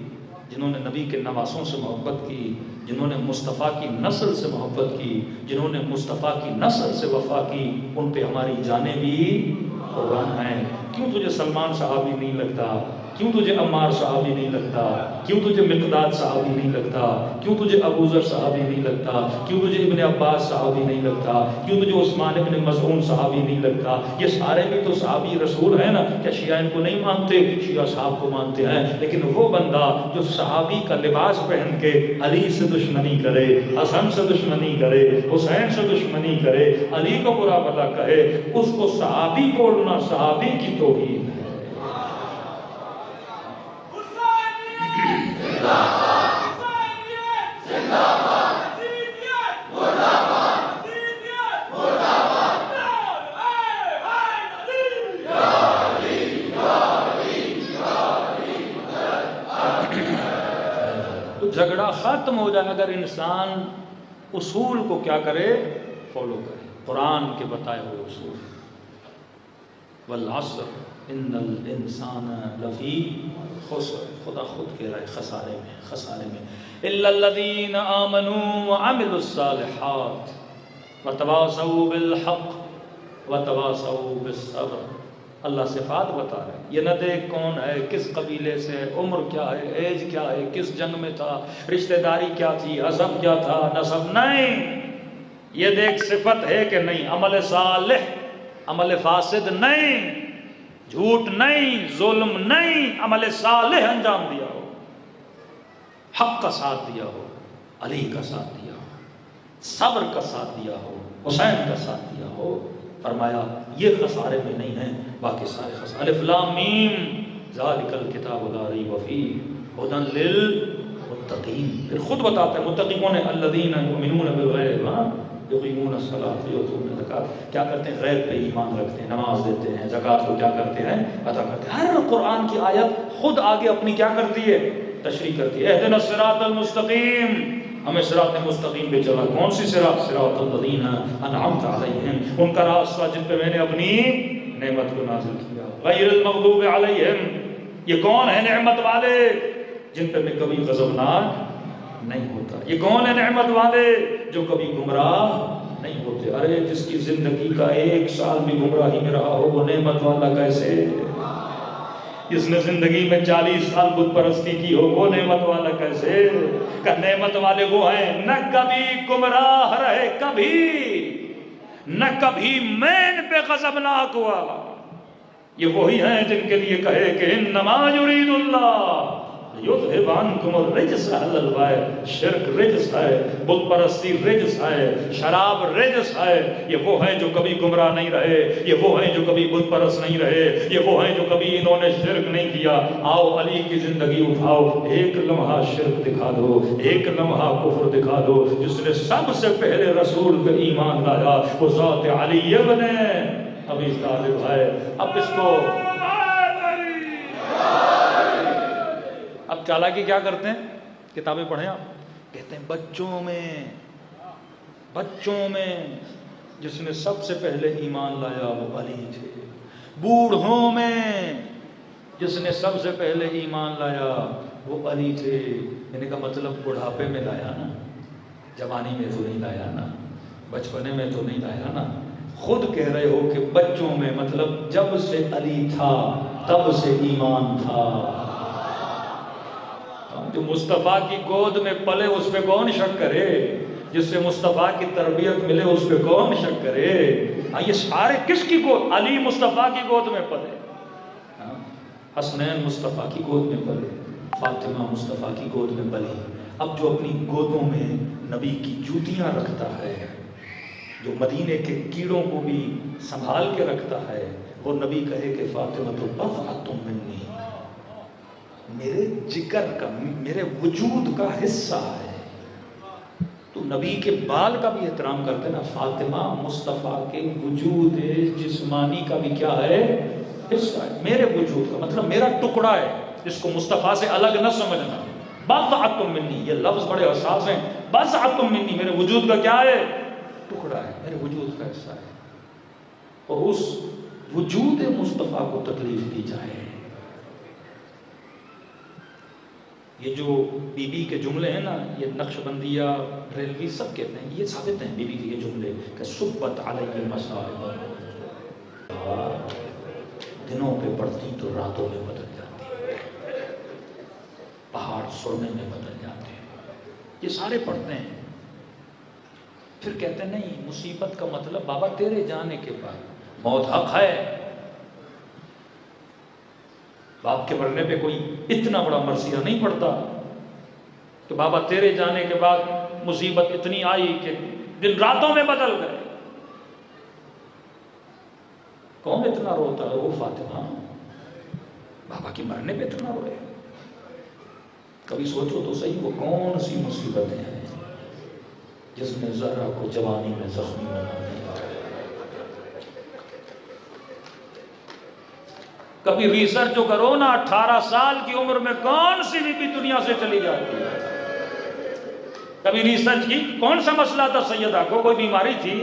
جنہوں نے نبی کے نواسوں سے محبت کی، جنہوں نے مصطفیٰ کی نسل سے محبت کی، جنہوں نے مصطفیٰ کی نسل سے وفا کی، ان پہ ہماری جانیں بھی قربان ہیں. کیوں تجھے سلمان صحابی نہیں لگتا؟ کیوں تجھے عمار صحابی نہیں لگتا؟ کیوں تجھے مقداد صحابی نہیں لگتا؟ کیوں تجھے ابو ذر صحابی نہیں لگتا؟ کیوں تجھے ابن عباس صحابی نہیں لگتا؟ کیوں تجھے عثمان ابن مظعون صحابی نہیں لگتا؟ یہ سارے بھی تو صحابی رسول ہیں نا. کیا شیعہ ان کو نہیں مانتے؟ شیعہ صاحب کو مانتے ہیں. لیکن وہ بندہ جو صحابی کا لباس پہن کے علی سے دشمنی کرے، حسن سے دشمنی کرے، حسین سے دشمنی کرے، علی کو برا بھلا کہے، اس کو صحابی بولنا صحابی کی توہین ہے. تو جھگڑا ختم ہو جائے اگر انسان اصول کو کیا کرے؟ فالو کرے، قرآن کے بتائے ہوئے اصول. والعصر ان الانسان لفی خسر. خدا خود کہہ رہا ہے خسارے میں، خسارے میں. الا الذین آمنوا وعملوا الصالحات وتواصوا بالحق وتواصوا بالصبر. اللہ صفات بتا رہے ہیں. یہ نہ دیکھ کون ہے، کس قبیلے سے، عمر کیا ہے، ایج کیا ہے، کس جنگ میں تھا، رشتہ داری کیا تھی، حسب کیا تھا، نسب نہیں. یہ دیکھ صفت ہے کہ نہیں، عمل صالح، عمل فاسد نہیں، جھوٹ نہیں، ظلم نہیں، عمل صالح انجام دیا ہو، حق کا ساتھ دیا ہو، علی کا ساتھ دیا ہو، صبر کا ساتھ دیا ہو، حسین کا ساتھ دیا ہو. فرمایا یہ خسارے میں نہیں ہیں، باقی سارے خسارے. الف لام میم ذالک الکتاب لا ریب فیہ ھدی للمتقین. پھر خود بتاتے ہیں متقی کون ہیں؟ الذین یؤمنون بالغیب یقیمون الصلاۃ ویؤتون الزکاۃ. کیا کرتے ہیں؟ غیب پہ ایمان رکھتے ہیں، نماز دیتے ہیں، زکوٰۃ کو کیا کرتے ہیں؟ ادا کرتے ہیں. ہر قرآن کی آیت خود آگے اپنی کیا کرتی ہے؟ تشریح کرتی ہے. اہدنا الصراط المستقیم، ہمیں صراط مستقیم پہ چلا. کون سی صراط؟ صراط الذین انعمت علیہم، ان کا راستہ جن پہ میں نے اپنی نعمت کو نازل کیا. غیر المغضوب علیہم، یہ کون ہے نعمت والے؟ جن پہ میں کبھی غضبناک نہیں ہوتا. یہ کون ہے نعمت والے؟ جو کبھی گمراہ نہیں ہوتے. ارے جس کی زندگی کا 1 سال بھی گمراہی میں رہا ہو وہ نعمت والا کیسے؟ جس نے زندگی میں 40 سال بت پرستی کی ہو وہ نعمت والا کیسے؟ کہ نعمت والے وہ ہیں نہ کبھی گمراہ رہے نہ کبھی مین پہ غضبناک ہوا. یہ وہی ہیں جن کے لیے کہے کہ انما یرید اللہ یذہب عنکم الرجس اہل البیت. شرک رجس ہے، بت پرستی رجس ہے، شراب رجس ہے. یہ وہ ہیں جو کبھی گمراہ نہیں رہے، یہ وہ ہیں جو کبھی بت پرست نہیں رہے، یہ وہ ہیں جو کبھی انہوں نے شرک نہیں کیا. آؤ علی کی زندگی اٹھاؤ، ایک لمحہ شرک دکھا دو، ایک لمحہ کفر دکھا دو. جس نے سب سے پہلے رسول پہ ایمان لایا وہ ذات علی ابن ابی طالب ہے. اب اس کو اب چالاکی کیا کرتے ہیں؟ کتابیں پڑھیں آپ، کہتے ہیں بچوں میں جس نے سب سے پہلے ایمان لایا وہ علی تھے. بوڑھوں میں جس نے سب سے پہلے ایمان لایا وہ علی تھے. یعنی کا مطلب بڑھاپے میں لایا نا، جوانی میں تو نہیں لایا نا، بچپنے میں تو نہیں لایا نا. خود کہہ رہے ہو کہ بچوں میں، مطلب جب سے علی تھا تب سے ایمان تھا. جو مصطفیٰ کی گود میں پلے اس پہ کون شک کرے؟ جس سے مصطفیٰ کی تربیت ملے اس پہ کون شک کرے؟ یہ سارے کس کی گود؟ علی مصطفیٰ کی گود میں پلے، حسنین مصطفیٰ کی گود میں پلے، فاطمہ مصطفیٰ کی گود میں پلی. اب جو اپنی گودوں میں نبی کی جوتیاں رکھتا ہے، جو مدینے کے کیڑوں کو بھی سنبھال کے رکھتا ہے، وہ نبی کہے کہ فاطمہ تو بضعۃ منی، میرے جگر کا، میرے وجود کا حصہ ہے. تو نبی کے بال کا بھی احترام کرتے نا. فاطمہ مصطفیٰ کے وجود جسمانی کا بھی کیا ہے؟ حصہ ہے. میرے وجود کا مطلب میرا ٹکڑا ہے، جس کو مصطفیٰ سے الگ نہ سمجھنا. بضعۃ منی، یہ لفظ بڑے حساس ہیں. بضعۃ منی، میرے وجود کا کیا ہے؟ ٹکڑا ہے، میرے وجود کا حصہ ہے. اور اس وجود مصطفیٰ کو تکلیف دی جائے. یہ جو بی بی کے جملے ہیں نا، یہ نقش بندیہ بریلوی سب کہتے ہیں، یہ ثابت ہیں بی بی کے یہ جملے کہ صبت علیہ مصائب، دنوں پہ پڑتی تو راتوں میں بدل جاتی، پہاڑ سرنے میں بدل جاتے ہیں. یہ سارے پڑھتے ہیں. پھر کہتے ہیں نہیں، مصیبت کا مطلب بابا تیرے جانے کے بعد موت حق ہے. باپ کے مرنے پہ کوئی اتنا بڑا مرثیہ نہیں پڑتا کہ بابا تیرے جانے کے بعد مصیبت اتنی آئی کہ دن راتوں میں بدل گئے. کون اتنا روتا ہے؟ وہ فاطمہ بابا کے مرنے پہ اتنا روئے. کبھی سوچو تو صحیح، وہ کون سی مصیبتیں ہیں جس نے زہرا کو جوانی میں زخمی بنا دیا. کبھی ریسرچ جو کرو نا، 18 سال کی عمر میں کون سی بی بی دنیا سے چلی جاتی ہے. کبھی ریسرچ کی کون سا مسئلہ تھا سیدہ کو؟ کوئی بیماری تھی؟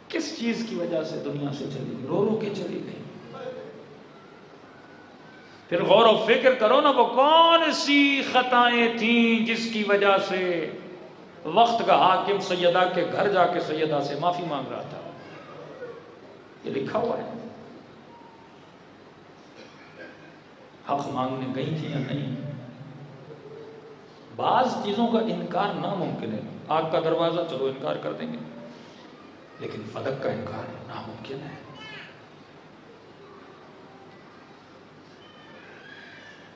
کس چیز کی وجہ سے دنیا سے چلی گئی؟ رو رو کے چلی گئی. پھر غور و فکر کرو نا، وہ کون سی خطائیں تھیں جس کی وجہ سے وقت کا حاکم سیدہ کے گھر جا کے سیدہ سے معافی مانگ رہا تھا. یہ لکھا ہوا ہے. حق مانگنے گئی تھی یا نہیں؟ بعض چیزوں کا انکار ناممکن ہے. آگ کا دروازہ چلو انکار کر دیں گے، لیکن فدق کا انکار ناممکن ہے.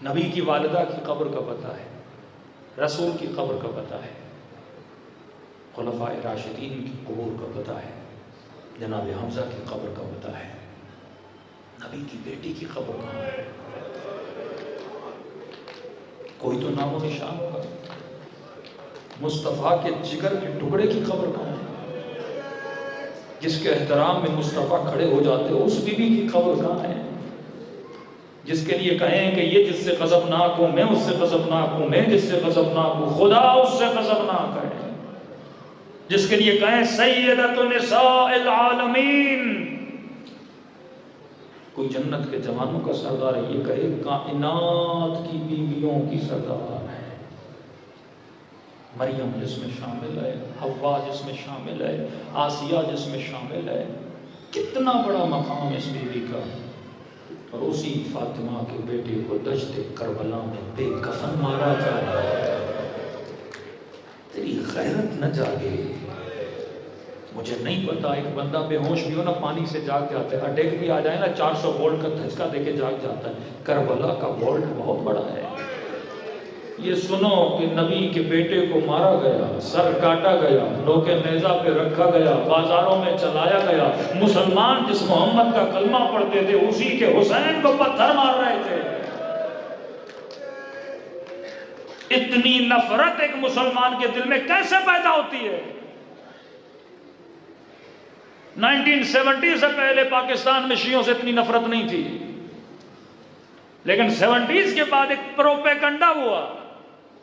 نبی کی والدہ کی قبر کا پتہ ہے، رسول کی قبر کا پتہ ہے، خلفاء راشدین کی قبور کا پتہ ہے، جناب حمزہ کی قبر کا پتہ ہے. نبی کی بیٹی کی قبر کہاں ہے؟ کوئی تو نام و نشان ہوگا. مصطفیٰ کے جگر کے ٹکڑے کی قبر کہاں ہے؟ جس کے احترام میں مصطفیٰ کھڑے ہو جاتے ہو، اس بی بی کی قبر کہاں ہے؟ جس کے لیے کہیں کہ یہ جس سے غضبناک ہوں میں اس سے غضبناک ہوں، میں جس سے غضبناک ہوں خدا اس سے غضبناک ہے. جس کے لیے کہیں سیدۃ نساء العالمین، کوئی جنت کے جوانوں کا سردار ہے، یہ کہے کائنات کی بیویوں کی سردار ہے. مریم جس میں شامل ہے، حوا جس میں شامل ہے، آسیہ جس میں شامل ہے. کتنا بڑا مقام اس بیوی کا. اور اسی فاطمہ کے بیٹے کو دشت کربلا میں بے کفن مارا جا رہا ہے. تیری غیرت نہ جاگے؟ مجھے نہیں پتا، ایک بندہ بے ہوش بھی ہو نا، پانی سے جاگ جاتا ہے، اٹیک بھی آ جائے نا، 400 وولٹ کا دھچکا دے کے جاگ جاتا ہے. کربلا کا وولٹ بہت بڑا ہے. یہ سنو کہ نبی کے بیٹے کو مارا گیا، سر کاٹا گیا، لوکے نیزہ پہ رکھا گیا، بازاروں میں چلایا گیا. مسلمان جس محمد کا کلمہ پڑھتے تھے اسی کے حسین کو پتھر مار رہے تھے. اتنی نفرت ایک مسلمان کے دل میں کیسے پیدا ہوتی ہے؟ 1970 سے پہلے پاکستان میں شیعوں سے اتنی نفرت نہیں تھی، لیکن 70s کے بعد ایک پروپیگنڈا ہوا.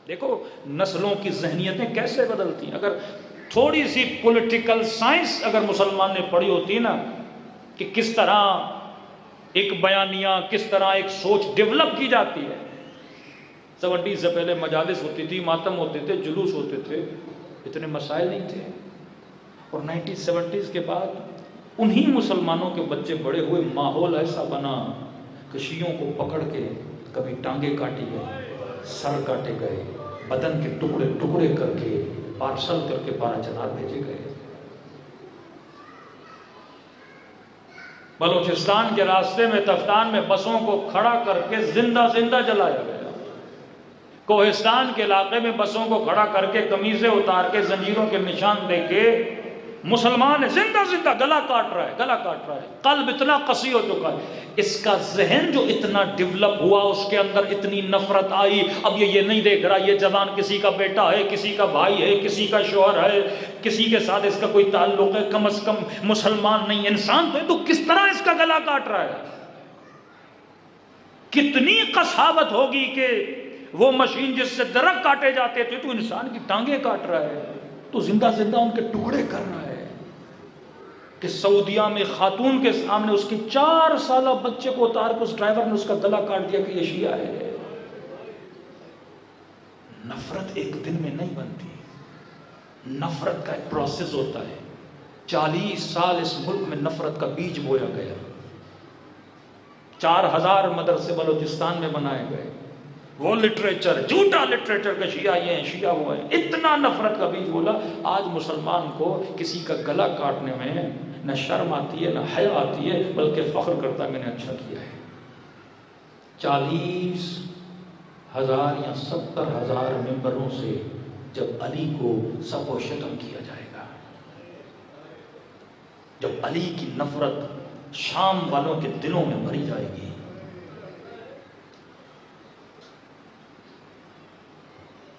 دیکھو نسلوں کی ذہنیتیں کیسے بدلتی ہیں. اگر تھوڑی سی پولیٹیکل سائنس اگر مسلمان نے پڑھی ہوتی نا، کہ کس طرح ایک بیانیہ، کس طرح ایک سوچ ڈیولپ کی جاتی ہے. 70 سے پہلے مجالس ہوتی تھی، ماتم ہوتے تھے، جلوس ہوتے تھے، اتنے مسائل نہیں تھے. اور 1970s کے بعد انہی مسلمانوں کے بچے بڑے ہوئے، ماحول ایسا بنا کہ شیعوں کو پکڑ کے کبھی ٹانگیں کاٹی گئی، سر کاٹے گئے، بدن کے ٹکڑے ٹکڑے کر کے پارسل کر کے 12 چنار بھیجے گئے. بلوچستان کے راستے میں تفتان میں بسوں کو کھڑا کر کے زندہ زندہ جلایا گیا. کوہستان کے علاقے میں بسوں کو کھڑا کر کے قمیضیں اتار کے زنجیروں کے نشان دے کے مسلمان زندہ زندہ گلا کاٹ رہا ہے، گلا کاٹ رہا ہے. قلب اتنا قسی ہو چکا ہے. اس کا ذہن جو اتنا ڈیولپ ہوا، اس کے اندر اتنی نفرت آئی. اب یہ نہیں دیکھ رہا یہ جوان کسی کا بیٹا ہے، کسی کا بھائی ہے، کسی کا شوہر ہے، کسی کے ساتھ اس کا کوئی تعلق ہے، کم از کم مسلمان نہیں انسان تو ہے، تو کس طرح اس کا گلا کاٹ رہا ہے. کتنی قساوت ہوگی کہ وہ مشین جس سے درخت کاٹے جاتے تھے تو انسان کی ٹانگیں کاٹ رہا ہے، تو زندہ زندہ ان کے ٹکڑے کر رہا ہے. کہ سعودیہ میں خاتون کے سامنے اس کی 4 سالہ بچے کو اتار کے اس ڈرائیور نے اس کا گلا کاٹ دیا کہ یہ شیعہ ہے. نفرت ایک دن میں نہیں بنتی، نفرت کا ایک پروسیس ہوتا ہے. 40 سال اس ملک میں نفرت کا بیج بویا گیا. 4000 مدرسے بلوچستان میں بنائے گئے. وہ لٹریچر، جھوٹا لٹریچر کہ شیعہ یہ ہیں، شیعہ وہ ہیں، اتنا نفرت کا بیج بولا. آج مسلمان کو کسی کا گلا کاٹنے میں نہ شرم آتی ہے نہ حیا آتی ہے، بلکہ فخر کرتا ہے میں نے اچھا کیا ہے. 40,000 یا 70,000 ممبروں سے جب علی کو سب و شتم کیا جائے گا، جب علی کی نفرت شام والوں کے دلوں میں بھری جائے گی،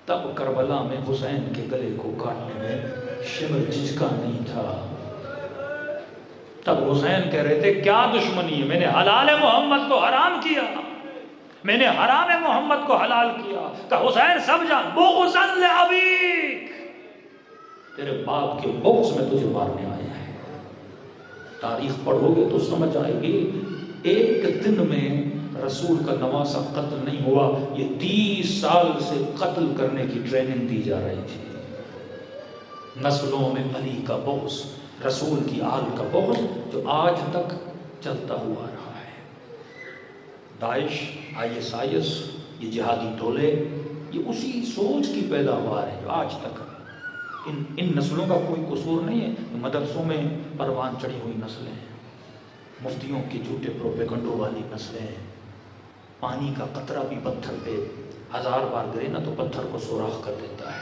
تب کربلا میں حسین کے گلے کو کاٹنے میں شمر جھجکا نہیں تھا. تب حسین کہہ رہے تھے کیا دشمنی ہے، میں نے حلال محمد کو حرام کیا، میں نے حرام محمد کو حلال کیا. کہ حسین سب جان بغضا لابیک، تیرے باپ کے بغض میں تجھے مارنے آیا ہے. تاریخ پڑھو گے تو سمجھ آئے گی ایک دن میں رسول کا نواسہ قتل نہیں ہوا. یہ 30 سال سے قتل کرنے کی ٹریننگ دی جا رہی تھی. نسلوں میں علی کا بغض، رسول کی آل کا بغض جو آج تک چلتا ہوا رہا ہے. داعش، ISIS، یہ جہادی ٹولے، یہ اسی سوچ کی پیداوار ہے جو آج تک ان نسلوں کا کوئی قصور نہیں ہے. مدرسوں میں پروان چڑھی ہوئی نسلیں ہیں، مفتیوں کی جھوٹے پروپیگنڈوں والی نسلیں ہیں. پانی کا قطرہ بھی پتھر پہ 1000 بار گرے نا تو پتھر کو سوراخ کر دیتا ہے.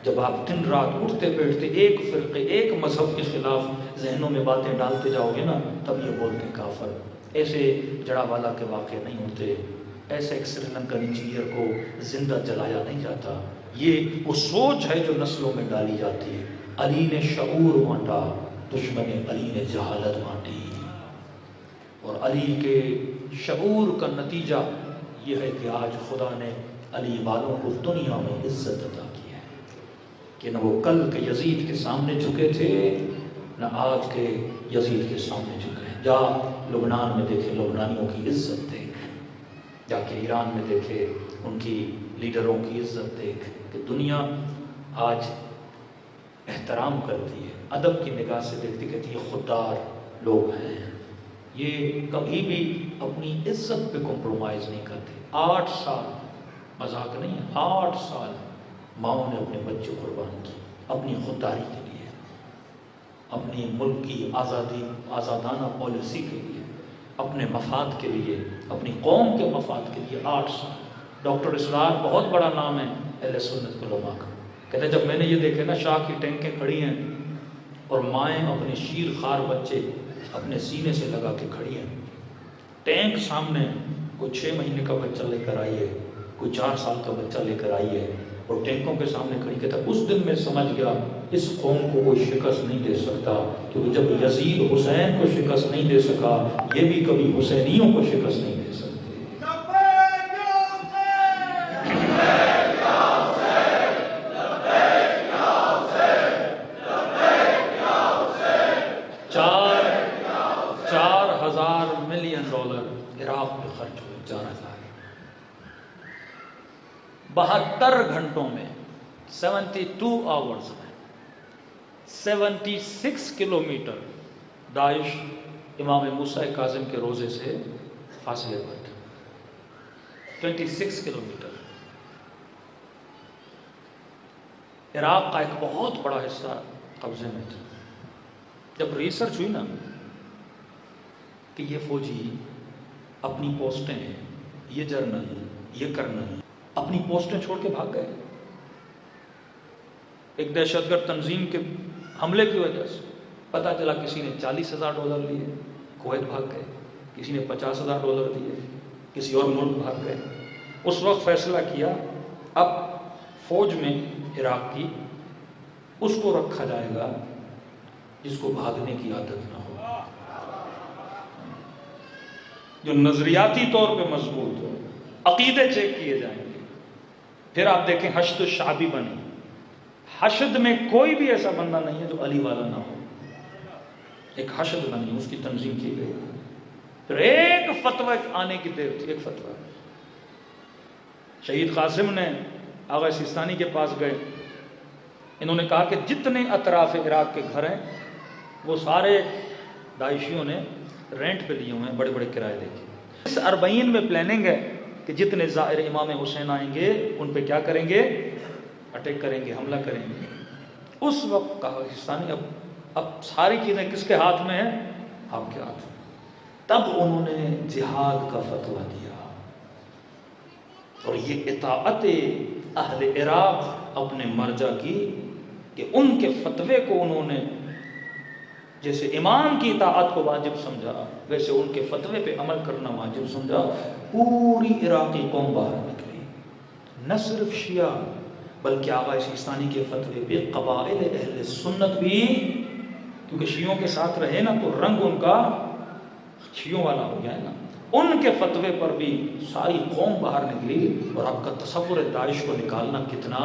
جب آپ دن رات اٹھتے بیٹھتے ایک فرقے، ایک مذہب کے خلاف ذہنوں میں باتیں ڈالتے جاؤ گے نا، تب یہ بولتے ہیں کافر. ایسے جڑا والا کے واقعے نہیں ہوتے، ایسے ایک سری لنکن انجینئر کو زندہ جلایا نہیں جاتا. یہ وہ سوچ ہے جو نسلوں میں ڈالی جاتی ہے. علی نے شعور بانٹا، دشمن علی نے جہالت بانٹی. اور علی کے شعور کا نتیجہ یہ ہے کہ آج خدا نے علی والوں کو دنیا میں عزت عطا کی ہے کہ نہ وہ کل کے یزید کے سامنے جھکے تھے، نہ آج کے یزید کے سامنے جھکے ہیں. جا لبنان میں دیکھے لبنانیوں کی عزت دیکھ، جا کے ایران میں دیکھے ان کی لیڈروں کی عزت دیکھ کہ دنیا آج احترام کرتی ہے، ادب کی نگاہ سے دیکھتی، کہتی ہے خوددار لوگ ہیں، یہ کبھی بھی اپنی عزت پہ کمپرومائز نہیں کرتے۔ 8 سال، مذاق نہیں ہے، 8 سال ماؤں نے اپنے بچے قربان کیے اپنی خودداری کے لیے، اپنی ملک کی آزادانہ پالیسی کے لیے، اپنے مفاد کے لیے، اپنی قوم کے مفاد کے لیے 8 سال۔ ڈاکٹر اسرار بہت بڑا نام ہے اہل سنت علماء کا، کہتے ہیں جب میں نے یہ دیکھے نا شاہ کی ٹینکیں کھڑی ہیں اور مائیں اپنے شیر خوار بچے اپنے سینے سے لگا کے کھڑی ہیں، ٹینک سامنے، کوئی 6 مہینے کا بچہ لے کر آئی ہے، کوئی 4 سال کا بچہ لے کر آئی ہے اور ٹینکوں کے سامنے کھڑی، کہتا اس دن میں سمجھ گیا اس قوم کو کوئی شکست نہیں دے سکتا، کیونکہ جب یزید حسین کو شکست نہیں دے سکا، یہ بھی کبھی حسینیوں کو شکست نہیں دے سکتے۔ 4,000 ملین ڈالر عراق میں خرچ ہوئے، 4,000 72 گھنٹوں میں، 72 آورز میں 76 کلومیٹر داعش امام موسیٰ کاظم کے روزے سے فاصلے پر تھا، 26 کلومیٹر۔ عراق کا ایک بہت بڑا حصہ قبضے میں تھا۔ جب ریسرچ ہوئی نا کہ یہ فوجی اپنی پوسٹیں، یہ جرنل، یہ کرنل اپنی پوسٹیں چھوڑ کے بھاگ گئے ایک دہشت گرد تنظیم کے حملے کی وجہ سے، پتہ چلا کسی نے $40,000 لیے کویت بھاگ گئے، کسی نے $50,000 دیے کسی اور ملک بھاگ گئے۔ اس وقت فیصلہ کیا اب فوج میں عراق کی اس کو رکھا جائے گا جس کو بھاگنے کی عادت نہ ہو، جو نظریاتی طور پہ مضبوط ہو، عقیدے چیک کیے جائیں گے۔ پھر آپ دیکھیں حشد الشعبی بنی، حشد میں کوئی بھی ایسا بندہ نہیں ہے جو علی والا نہ ہو، ایک حشد بنی، اس کی تنظیم کی گئی۔ پھر ایک فتویٰ آنے کی دیر تھی، ایک فتویٰ شہید قاسم نے آغا سیستانی کے پاس گئے، انہوں نے کہا کہ جتنے اطراف عراق کے گھر ہیں وہ سارے داعشیوں نے رینٹ پہ لیے ہوئے ہیں، بڑے بڑے کرائے دے کے۔ اس 40 میں پلاننگ ہے کہ جتنے زائر امام حسین آئیں گے ان پہ کیا کریں گے، اٹیک کریں گے، حملہ کریں گے۔ اس وقت کہا سیستانی اب ساری چیزیں کس کے ہاتھ میں ہیں، آپ کے ہاتھ میں۔ تب انہوں نے جہاد کا فتویٰ دیا، اور یہ اطاعت اہل عراق اپنے مرجع کی کہ ان کے فتوے کو انہوں نے جیسے امام کی اطاعت کو واجب سمجھا، ویسے ان کے فتوے پہ عمل کرنا واجب سمجھا۔ پوری عراقی قوم باہر نکلی، نہ صرف شیعہ بلکہ آغا سیستانی کے فتوے پہ قبائل اہل سنت بھی، کیونکہ شیعوں کے ساتھ رہے نا تو رنگ ان کا شیعوں والا ہو گیا ہے نا، ان کے فتوے پر بھی ساری قوم باہر نکلی۔ اور آپ کا تصور ہے داعش کو نکالنا کتنا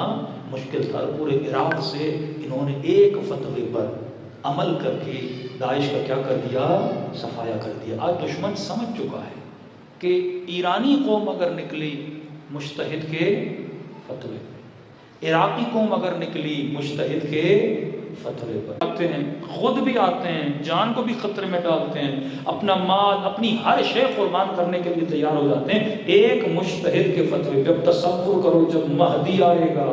مشکل تھا، پورے عراق سے انہوں نے ایک فتوے پر عمل کر کے داعش کا کیا کر دیا، صفایا کر دیا۔ آج دشمن سمجھ چکا ہے کہ ایرانی قوم اگر نکلی مجتہد کے فتوے پہ، عراقی قوم اگر نکلی مجتہد کے فتوے پر، آتے ہیں خود بھی آتے ہیں، جان کو بھی خطرے میں ڈالتے ہیں، اپنا مال اپنی ہر شے قربان کرنے کے لیے تیار ہو جاتے ہیں ایک مجتہد کے فتوے پہ۔ اب تصور کرو جب مہدی آئے گا،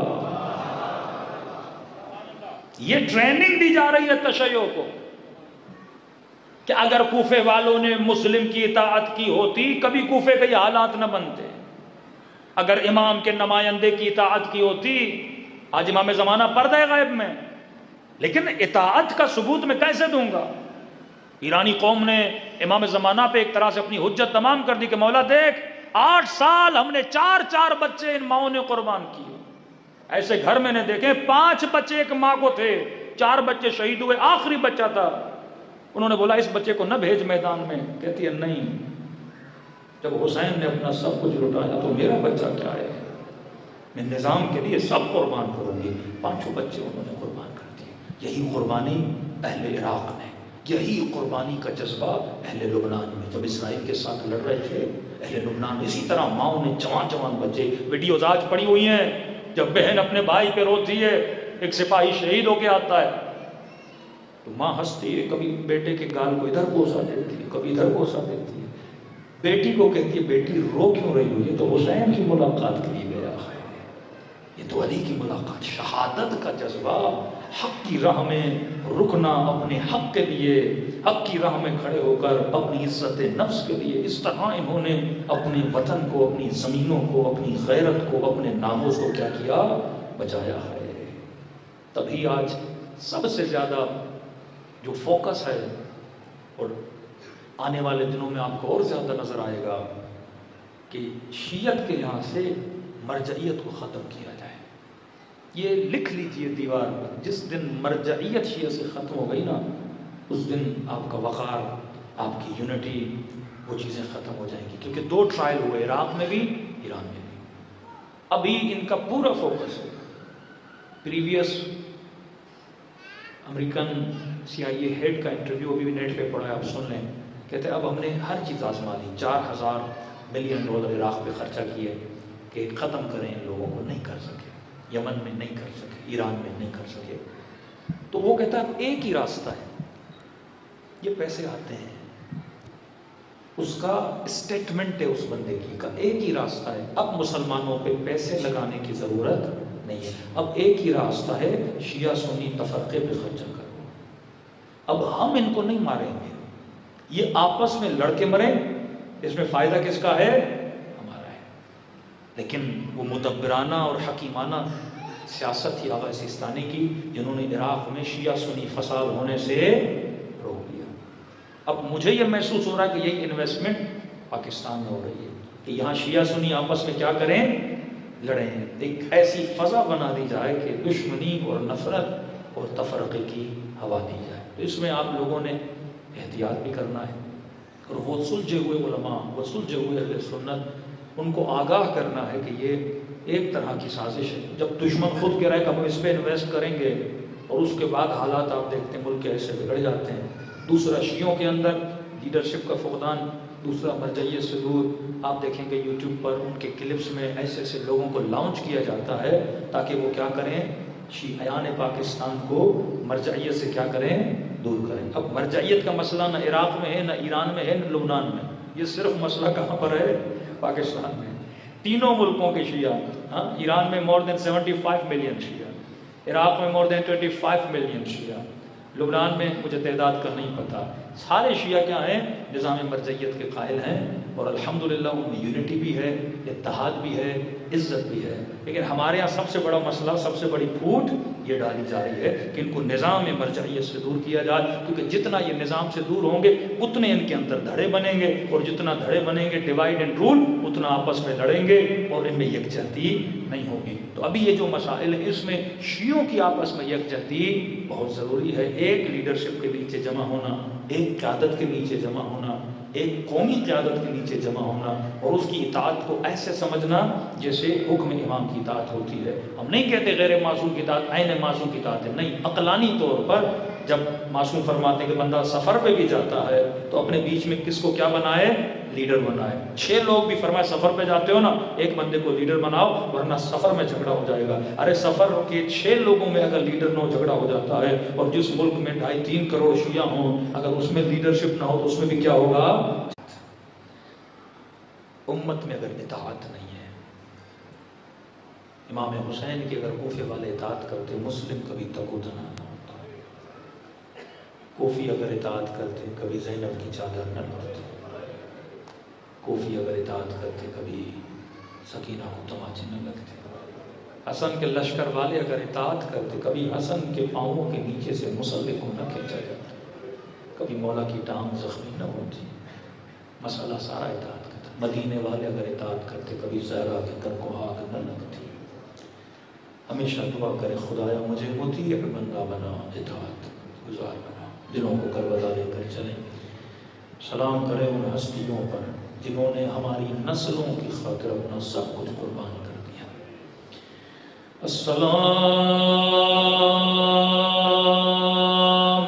یہ ٹریننگ دی جا رہی ہے تشیع کو کہ اگر کوفے والوں نے مسلم کی اطاعت کی ہوتی کبھی کوفے کے یہ حالات نہ بنتے، اگر امام کے نمائندے کی اطاعت کی ہوتی، آج امام زمانہ پردہ غیب میں، لیکن اطاعت کا ثبوت میں کیسے دوں گا؟ ایرانی قوم نے امام زمانہ پہ ایک طرح سے اپنی حجت تمام کر دی کہ مولا دیکھ 8 سال ہم نے 4 بچے ان ماؤں نے قربان کیے۔ ایسے گھر میں نے دیکھے 5 بچے ایک ماں کو تھے، 4 بچے شہید ہوئے، آخری بچہ تھا۔ انہوں نے بولا اس بچے کو نہ بھیج میدان میں، کہتی ہے نہیں، جب حسین نے اپنا سب کچھ لٹایا تو میرا بچہ کیا ہے، میں نظام کے لیے سب قربان کروں گی۔ 5 بچے انہوں نے قربان کر دیے۔ یہی قربانی اہل عراق نے، یہی قربانی کا جذبہ اہل لبنان میں، جب اسرائیل کے ساتھ لڑ رہے تھے اہل لبنان، اسی طرح ماؤں نے جوان بچے، ویڈیوز آج پڑی ہوئی ہیں، جب بہن اپنے بھائی پہ روتی ہے، ایک سپاہی شہید ہو کے آتا ہے، تو ماں ہنستی ہے، کبھی بیٹے کے گال کو ادھر بوسا دیتی ہے، کبھی ادھر بوسا دیتی ہے، بیٹی کو کہتی ہے بیٹی رو کیوں رہی ہو، یہ تو حسین کی ملاقات کے لیے گیا ہے، یہ تو علی کی ملاقات، شہادت کا جذبہ، حق کی راہ میں رکنا اپنے حق کے لیے، حق کی راہ میں کھڑے ہو کر اپنی عزت نفس کے لیے، اس طرح انہوں نے اپنے وطن کو، اپنی زمینوں کو، اپنی غیرت کو، اپنے ناموس کو کیا کیا، بچایا ہے۔ تبھی آج سب سے زیادہ جو فوکس ہے، اور آنے والے دنوں میں آپ کو اور زیادہ نظر آئے گا کہ شیعت کے یہاں سے مرجعیت کو ختم کیا جائے۔ یہ لکھ لیجئے دیوار پر، جس دن مرجعیت شیعہ سے ختم ہو گئی نا، اس دن آپ کا وقار، آپ کی یونٹی، وہ چیزیں ختم ہو جائیں گی، کیونکہ 2 ٹرائل ہوئے، عراق میں بھی، ایران میں بھی۔ ابھی ان کا پورا فوکس ہے، پریویس امریکن CIA ہیڈ کا انٹرویو ابھی بھی نیٹ پہ پڑا ہے، آپ سن لیں، کہتے ہیں اب ہم نے ہر چیز آزما لی، $4000 ملین عراق پہ خرچہ کیے کہ ختم کریں ان لوگوں کو، نہیں کر سکے، یمن میں نہیں کر سکے، ایران میں نہیں کر سکے۔ تو وہ کہتا ہے اب ایک ہی راستہ ہے، یہ پیسے آتے ہیں، اس کا اسٹیٹمنٹ ہے اس بندے کی کا، ایک ہی راستہ ہے، اب مسلمانوں پہ پیسے لگانے کی ضرورت نہیں ہے، اب ایک ہی راستہ ہے، شیعہ سنی تفرقے پہ خرچہ کرو، اب ہم ان کو نہیں ماریں گے، یہ آپس میں لڑ کے مریں، اس میں فائدہ کس کا ہے، ہمارا ہے۔ لیکن وہ مدبرانہ اور حکیمانہ سیاست ہی آغا سیستانی کی، جنہوں نے عراق میں شیعہ سنی فساد ہونے سے روک دیا۔ اب مجھے یہ محسوس ہو رہا ہے کہ یہی انویسٹمنٹ پاکستان میں ہو رہی ہے کہ یہاں شیعہ سنی آپس میں کیا کریں، لڑیں، ایک ایسی فضا بنا دی جائے کہ دشمنی اور نفرت اور تفرقے کی ہوا دی جائے۔ تو اس میں آپ لوگوں نے احتیاط بھی کرنا ہے، اور وہ سلجھے ہوئے علماء، وہ سلجھے ہوئے اہل سنت، ان کو آگاہ کرنا ہے کہ یہ ایک طرح کی سازش ہے۔ جب دشمن خود کہہ رہا ہے کہ ہم اس پہ انویسٹ کریں گے، اور اس کے بعد حالات آپ دیکھتے ہیں ملک کے ایسے بگڑ جاتے ہیں۔ دوسرا شیعوں کے اندر لیڈرشپ کا فقدان، دوسرا مرجعیت سے دور، آپ دیکھیں گے یوٹیوب پر ان کے کلپس میں ایسے ایسے لوگوں کو لانچ کیا جاتا ہے تاکہ وہ کیا کریں، شیعیان پاکستان کو مرجعیت سے کیا کریں، دور کریں۔ اب مرجعیت کا مسئلہ نہ عراق میں ہے، نہ ایران میں ہے، نہ لبنان میں، یہ صرف مسئلہ کہاں پر ہے، پاکستان میں۔ تینوں ملکوں کے شیعہ، ہاں، ایران میں more than 75 ملین شیعہ، عراق میں more than 25 ملین شیعہ، لبنان میں مجھے تعداد کا نہیں پتا، سارے شیعہ کیا ہیں، نظام مرجعیت کے قائل ہیں، اور الحمدللہ ان میں یونٹی بھی ہے، اتحاد بھی ہے، عزت بھی ہے۔ لیکن ہمارے ہاں سب سے بڑا مسئلہ، سب سے بڑی پھوٹ یہ ڈالی جا رہی ہے کہ ان کو نظام مرجعیت سے دور کیا جائے، کیونکہ جتنا یہ نظام سے دور ہوں گے اتنے ان کے اندر دھڑے بنیں گے، اور جتنا دھڑے بنیں گے، ڈیوائڈ اینڈ رول، اتنا آپس میں لڑیں گے اور ان میں یکجہتی نہیں ہوگی۔ تو ابھی یہ جو مسائل ہیں اس میں شیعوں کی آپس میں یکجہتی بہت ضروری ہے، ایک لیڈرشپ کے نیچے جمع ہونا، ایک قیادت کے نیچے جمع ہونا، ایک قومی قیادت کے نیچے جمع ہونا، اور اس کی اطاعت کو ایسے سمجھنا جیسے حکم امام کی اطاعت ہوتی ہے۔ ہم نہیں کہتے غیر معصوم کی اطاعت عین معصوم کی اطاعت ہے، نہیں، عقلانی طور پر جب معصوم فرماتے کہ بندہ سفر پہ بھی جاتا ہے تو اپنے بیچ میں کس کو کیا بنائے، لیڈر بنائے۔ 6 لوگ بھی فرمائے سفر پہ جاتے ہو نا، ایک بندے کو لیڈر بناؤ ورنہ سفر میں جھگڑا ہو جائے گا۔ ارے سفر کے 6 لوگوں میں اگر لیڈر نہ ہو جھگڑا ہو جاتا ہے، اور جس ملک میں 2.5-3 کروڑ شیعہ ہوں اگر اس میں لیڈرشپ نہ ہو تو اس میں بھی کیا ہوگا، امت میں اگر اطاعت نہیں ہے۔ امام حسین کی اگر کوفے والے اطاعت کرتے، مسلم کبھی تک اتنا نہ ہوتا، کوفی اگر اطاعت کرتے کبھی زینب کی چادر نہ لڑتے، کوفی اگر اطاعت کرتے کبھی سکینہ کو تماچے نہ لگتے، حسن کے لشکر والے اگر اطاعت کرتے کبھی حسن کے پاؤں کے نیچے سے مسلح کو نہ کھینچا جاتا، کبھی مولا کی ٹانگ زخمی نہ ہوتی، مسئلہ سارا اطاعت کا تھا۔ مدینے والے اگر اطاعت کرتے کبھی زہرا کے در کو آگ نہ لگتی۔ ہمیشہ دعا کرے خدایا مجھے مطیع بندہ بنا، اطاعت گزار بنا، دلوں کو کربلا لے کر چلیں۔ سلام کرے ان ہستیوں پر جنہوں نے ہماری نسلوں کی خاطر اپنا سب کچھ قربان کر دیا۔ السلام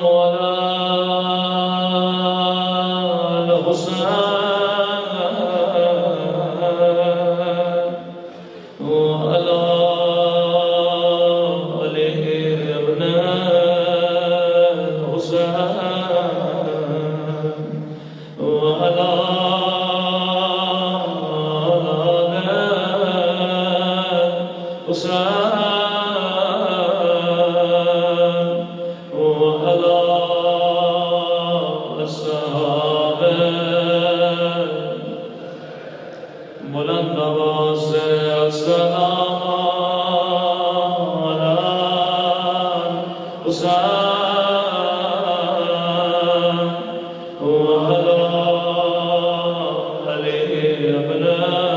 علی الحسین وعلی ابن الحسین بلند آواز سے السلام علی حسین وعلی علی ابن وعلی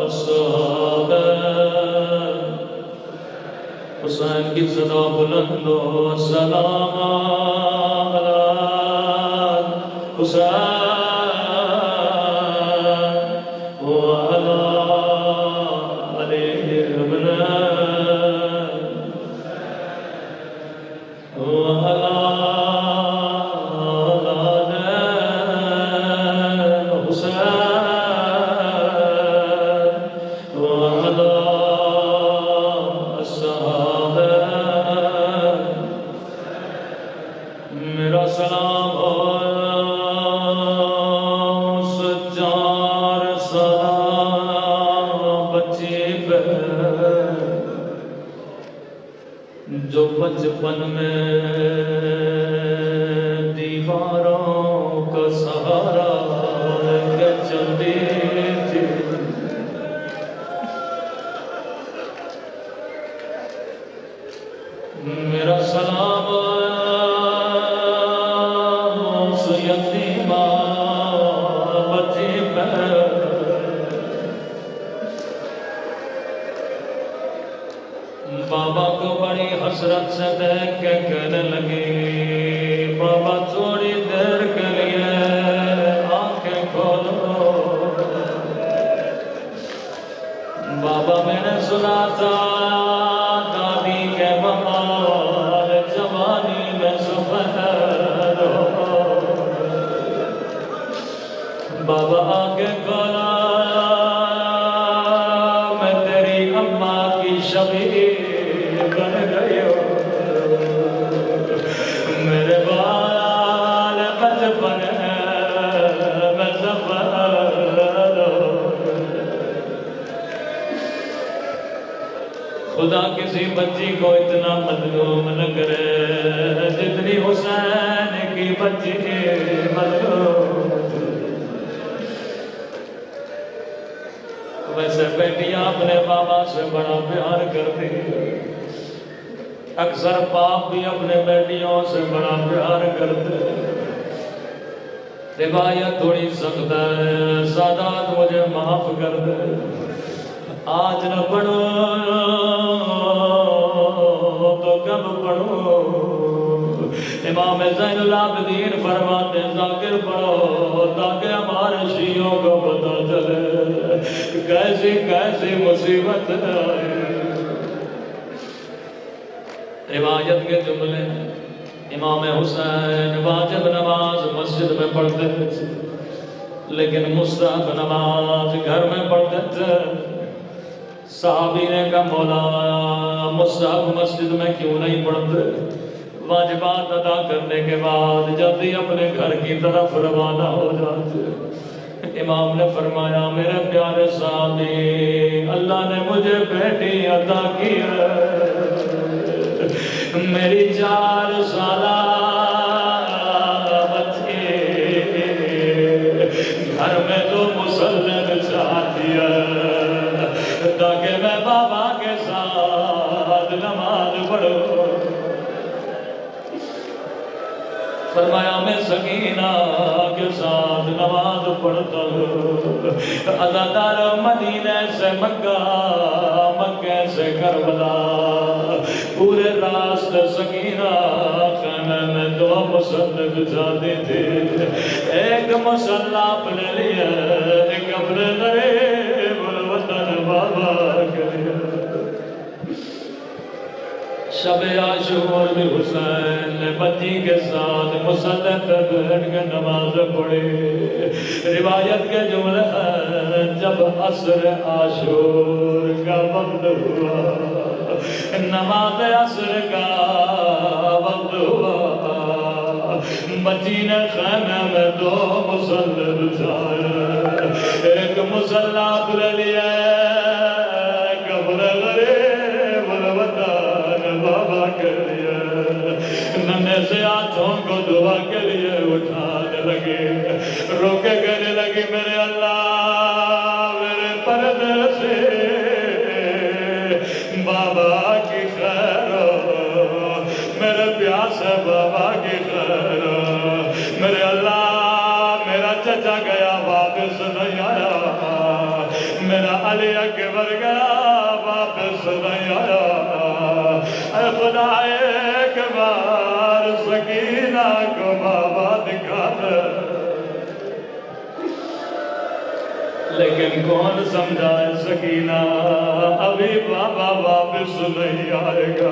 حسین حسین کی صدا بلند ہو السلام علی حسین وعلی علی ابن وعلی میرا سلام ہو سچار سلام بچے پہ جو بچپن میں دیواروں کا سہارا کے چلتی تھی میرا سلام بابا کو بڑی حسرت سے دیکھ کے کہنے لگی بابا تھوڑی دیر کے لیے آنکھیں کھولو بابا میں نے سنا تھا دادی کے بغال جوانی میں سفید ہو بابا آنکھیں کھولا میں تیری اماں کی شبیہ بن گئی ہو میرے بال بچپن میں سفید ہو خدا کسی بچی کو اتنا مظلوم نہ کرے جتنی حسین کی بچی مظلوم ویسے بیٹیاں اپنے بابا سے بڑا پیار کرتی اکثر باپ بھی اپنے بیٹیوں سے بڑا پیار کرتے روایت تھوڑی سخت ہے سادات مجھے معاف کر دے آج نہ پڑھو تو کب پڑھو امام زین العابدین فرماتے ذاکر پڑھو تاکہ ہمارے شیعوں کو پتہ چلے کیسی کیسی مصیبت آئی روایت کے جملے امام حسین واجب نماز مسجد میں پڑھتے تھے لیکن مستحب نماز گھر میں پڑھتے تھے صحابی نے کہا مولا مستحب مسجد میں کیوں نہیں پڑھتے واجبات ادا کرنے کے بعد جلدی اپنے گھر کی طرف روانہ ہو جاتے امام نے فرمایا میرے پیارے صحابی اللہ نے مجھے بیٹی عطا کی ہے میری 4 سالہ بچی گھر میں تو مسلم چاہتی ہے تاکہ میں بابا کے ساتھ نماز پڑھوں فرمایا میں سکینہ کے ساتھ نماز پڑھتا ہوں عزادار مدینہ سے مکہ مکہ سے کربلا پورے راستے سکینہ خیمے میں 2 مسلح بچھاتی تھی ایک مسلح اپنے لیے ایک اپنے غریب الوطن بابا کے لیے شب عاشور میں حسین نے بچی کے ساتھ مسلح پہ بیٹھ کے نماز پڑھی. روایت کے جملے ہیں جب عصر عاشور کا وقت ہوا، نماز عصر کا وقت ہوا، بچی نے خیمے میں دو مسلح بچھائے، ایک مسلح اپنے لیے بابا کے لیے، ننے سے ہاتھوں کو دعا کے لیے اٹھانے لگی، رو کے کہنے لگی میرے اللہ میرے پردے سے بابا کی خیر ہو، میرے پیاسے بابا کی خیر ہو، میرے اللہ میرا چچا گیا واپس نہیں آیا، میرا علی اکبر گیا واپس نہیں آیا، اے خدا ایک بار سکینہ کو بابا دکھا دے. لیکن کون سمجھائے سکینہ ابھی بابا واپس نہیں آئے گا.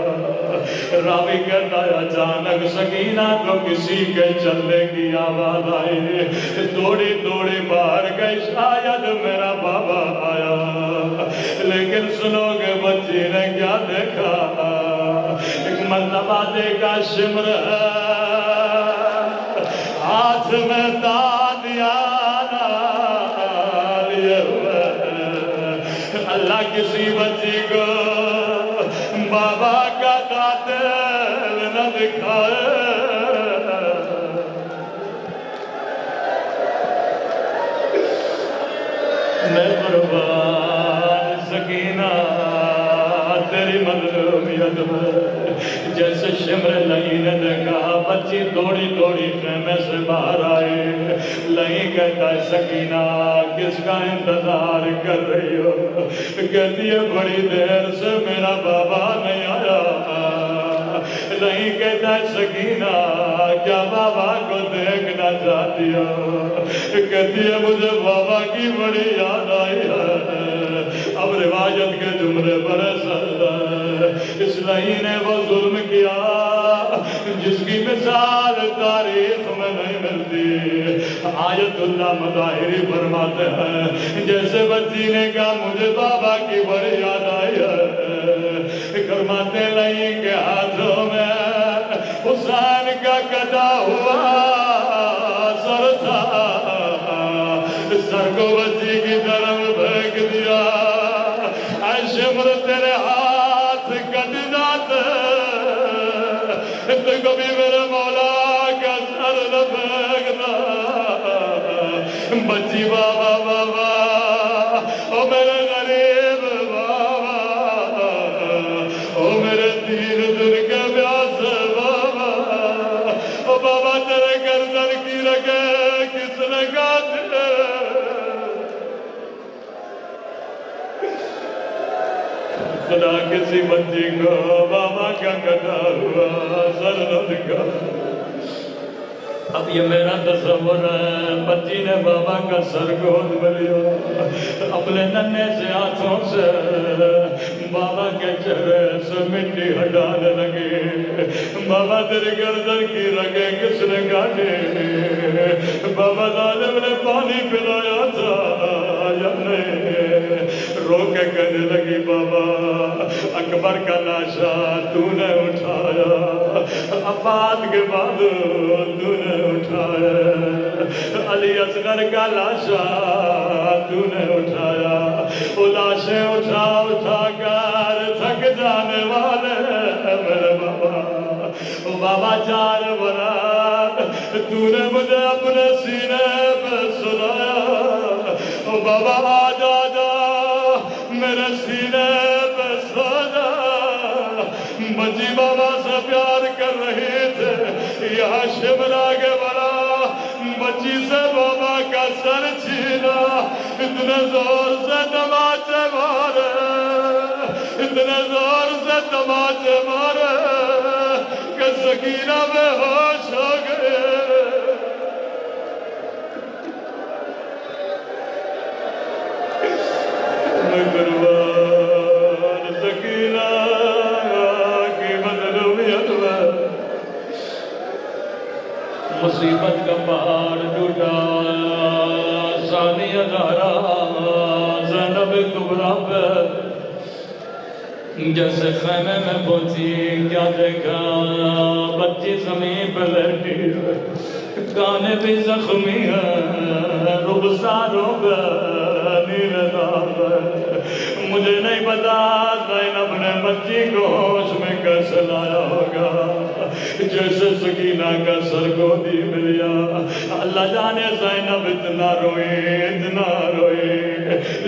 راوی کہتا ہے اچانک سکینہ کو کسی کے چلنے کی آواز آئی، دوڑی دوڑی باہر گئی شاید میرا بابا آیا. لیکن سنو گے بچی نے کیا دیکھا، ایک مرتبہ دیکھا شمر ہے ہاتھ میں دادیا لیے ہوئے. اللہ کسی بچی کو بابا کا قاتل نہ دکھائے. میں قربان سکینہ تیری مظلومیت میں، جیسے شمر لئی نے دیکھا بچی دوڑی دوڑی خیمے سے باہر آئی. لئی کہتا ہے سکینہ کس کا انتظار کر رہی ہو؟ کہتی ہے بڑی دیر سے میرا بابا نہیں آیا. لئی کہتا ہے سکینہ کیا بابا کو دیکھنا چاہتی ہو؟ کہتی ہے مجھے بابا کی بڑی یاد آئی ہے. اب روایت کے جملے پر اس لئی نے وہ ظلم کیا جس کی مثال تاریخ میں نہیں ملتی. آیت اللہ مظاہری فرماتے ہیں جیسے بچی نے کہا مجھے بابا کی بڑی یاد آئی ہے، فرماتے لئی کے ہاتھوں میں حسین کا کٹا ہوا سر تھا، سر کو بچی کی طرف پھینک دیا. اے شمر تیرے ہاتھ کٹ جاتے تو کبھی میرے مولا کا سر نہ پھینکنا. بچی بابا بابا او میرے غریب بابا، او میرے تین دن کے پیاس بابا، او بابا تیرے گردن کی رگیں کس نے کاٹے؟ خدا کسی بچی کو بابا کا کٹا ہوا سر نہ دکھا. اب یہ میرا تصور ہے بچی نے بابا کا سر گود میں لیا، اپنے ننھے سے ہاتھوں سے بابا کے چہرے سے مٹی ہٹانے لگی. بابا تیری گردن کی رگیں کس نے کاٹی؟ بابا ظالم نے پانی پلایا تھا یا نہیں؟ رو کے کہنے لگی بابا اکبر کا لاشا تو نے اٹھایا، عباد کے بعد تو نے اٹھایا، علی اصغر کا لاشا تو نے اٹھایا. وہ لاشیں اٹھا اٹھا کر تھک جانے والے میرے بابا. وہ بابا 4 برات تو نے مجھے اپنے سینے پہ سلایا. وہ بابا آج آجا میرے سینے پہ سو جا. بچی بابا سے پیار کر رہے تھے، یہاں شملہ کے بڑا بچی سے بابا کا سر چھینا. اتنے زور سے تماچے مارے، اتنے زور سے تماچے مارے کہ سکینہ بے ہوش ہو گئے. میں قربان سکینہ کی مصیبت کا پہاڑ ٹوٹا، ثانیہ زہرا زینب کبریٰ پہ جیسے خیمے میں پہنچی، کیا دیکھا؟ بچی زمین پہ لیٹی، کانے بھی زخمی ہے، رخساروں پہ نیلے داغ ہے۔ مجھے نہیں پتا زینب نے بچی کو ہوش میں کیسے لایا ہوگا، جیسے سکینہ کا سر گودی ملیا۔ اللہ جانے زینب اتنا روئی،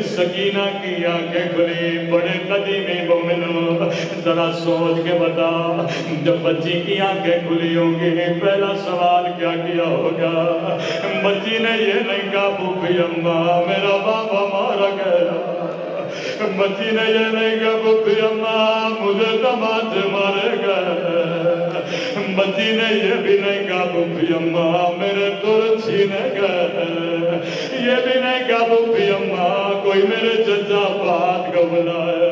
سکینہ کی آنکھیں کھلی۔ بڑے قدیمی مومنوں ذرا سوچ کے بتا، جب بچی کی آنکھیں کھلی ہوں گی پہلا سوال کیا کیا ہوگا؟ بچی نے یہ نہیں کہا پھوپھی اماں میرا بابا مارا گیا، بچی نے یہ نہیں کہا پھوپھی اماں مجھے دماد مارے گئے، بچی نے یہ بھی نہیں کہا پھوپھی اماں میرے در چھینے گئے، یہ بھی نہیں کہا پھوپھی اماں کوئی میرے چچا بات کو بلائے۔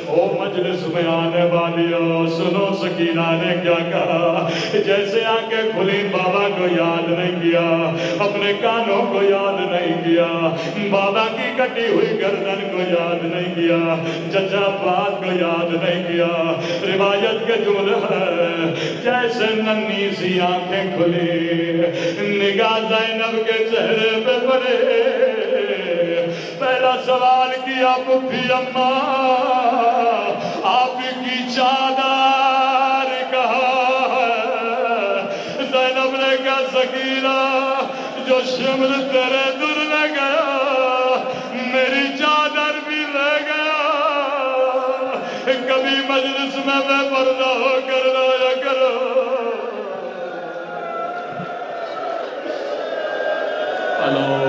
او مجلس میں آنے والیوں سنو، سکینہ نے کیا کہا؟ جیسے آنکھیں کھلی بابا کو یاد نہیں کیا، اپنے کانوں کو یاد نہیں کیا، بابا کی کٹی ہوئی گردن کو یاد نہیں کیا، چچا بات کو یاد نہیں کیا۔ روایت کے جملے ہے جیسے ننھی سی آنکھیں کھلی، نگاہ زینب کے چہرے پہ پڑے، پہلا سوال کیا پھوپھی اماں آپ کی چادر کہاں ہے؟ زینب نے کہا سکینہ جو شمل تیرے در لے گیا میری چادر بھی لے گیا۔ کبھی مجلس میں بے پردہ ہو کر لایا کرو۔ اللہ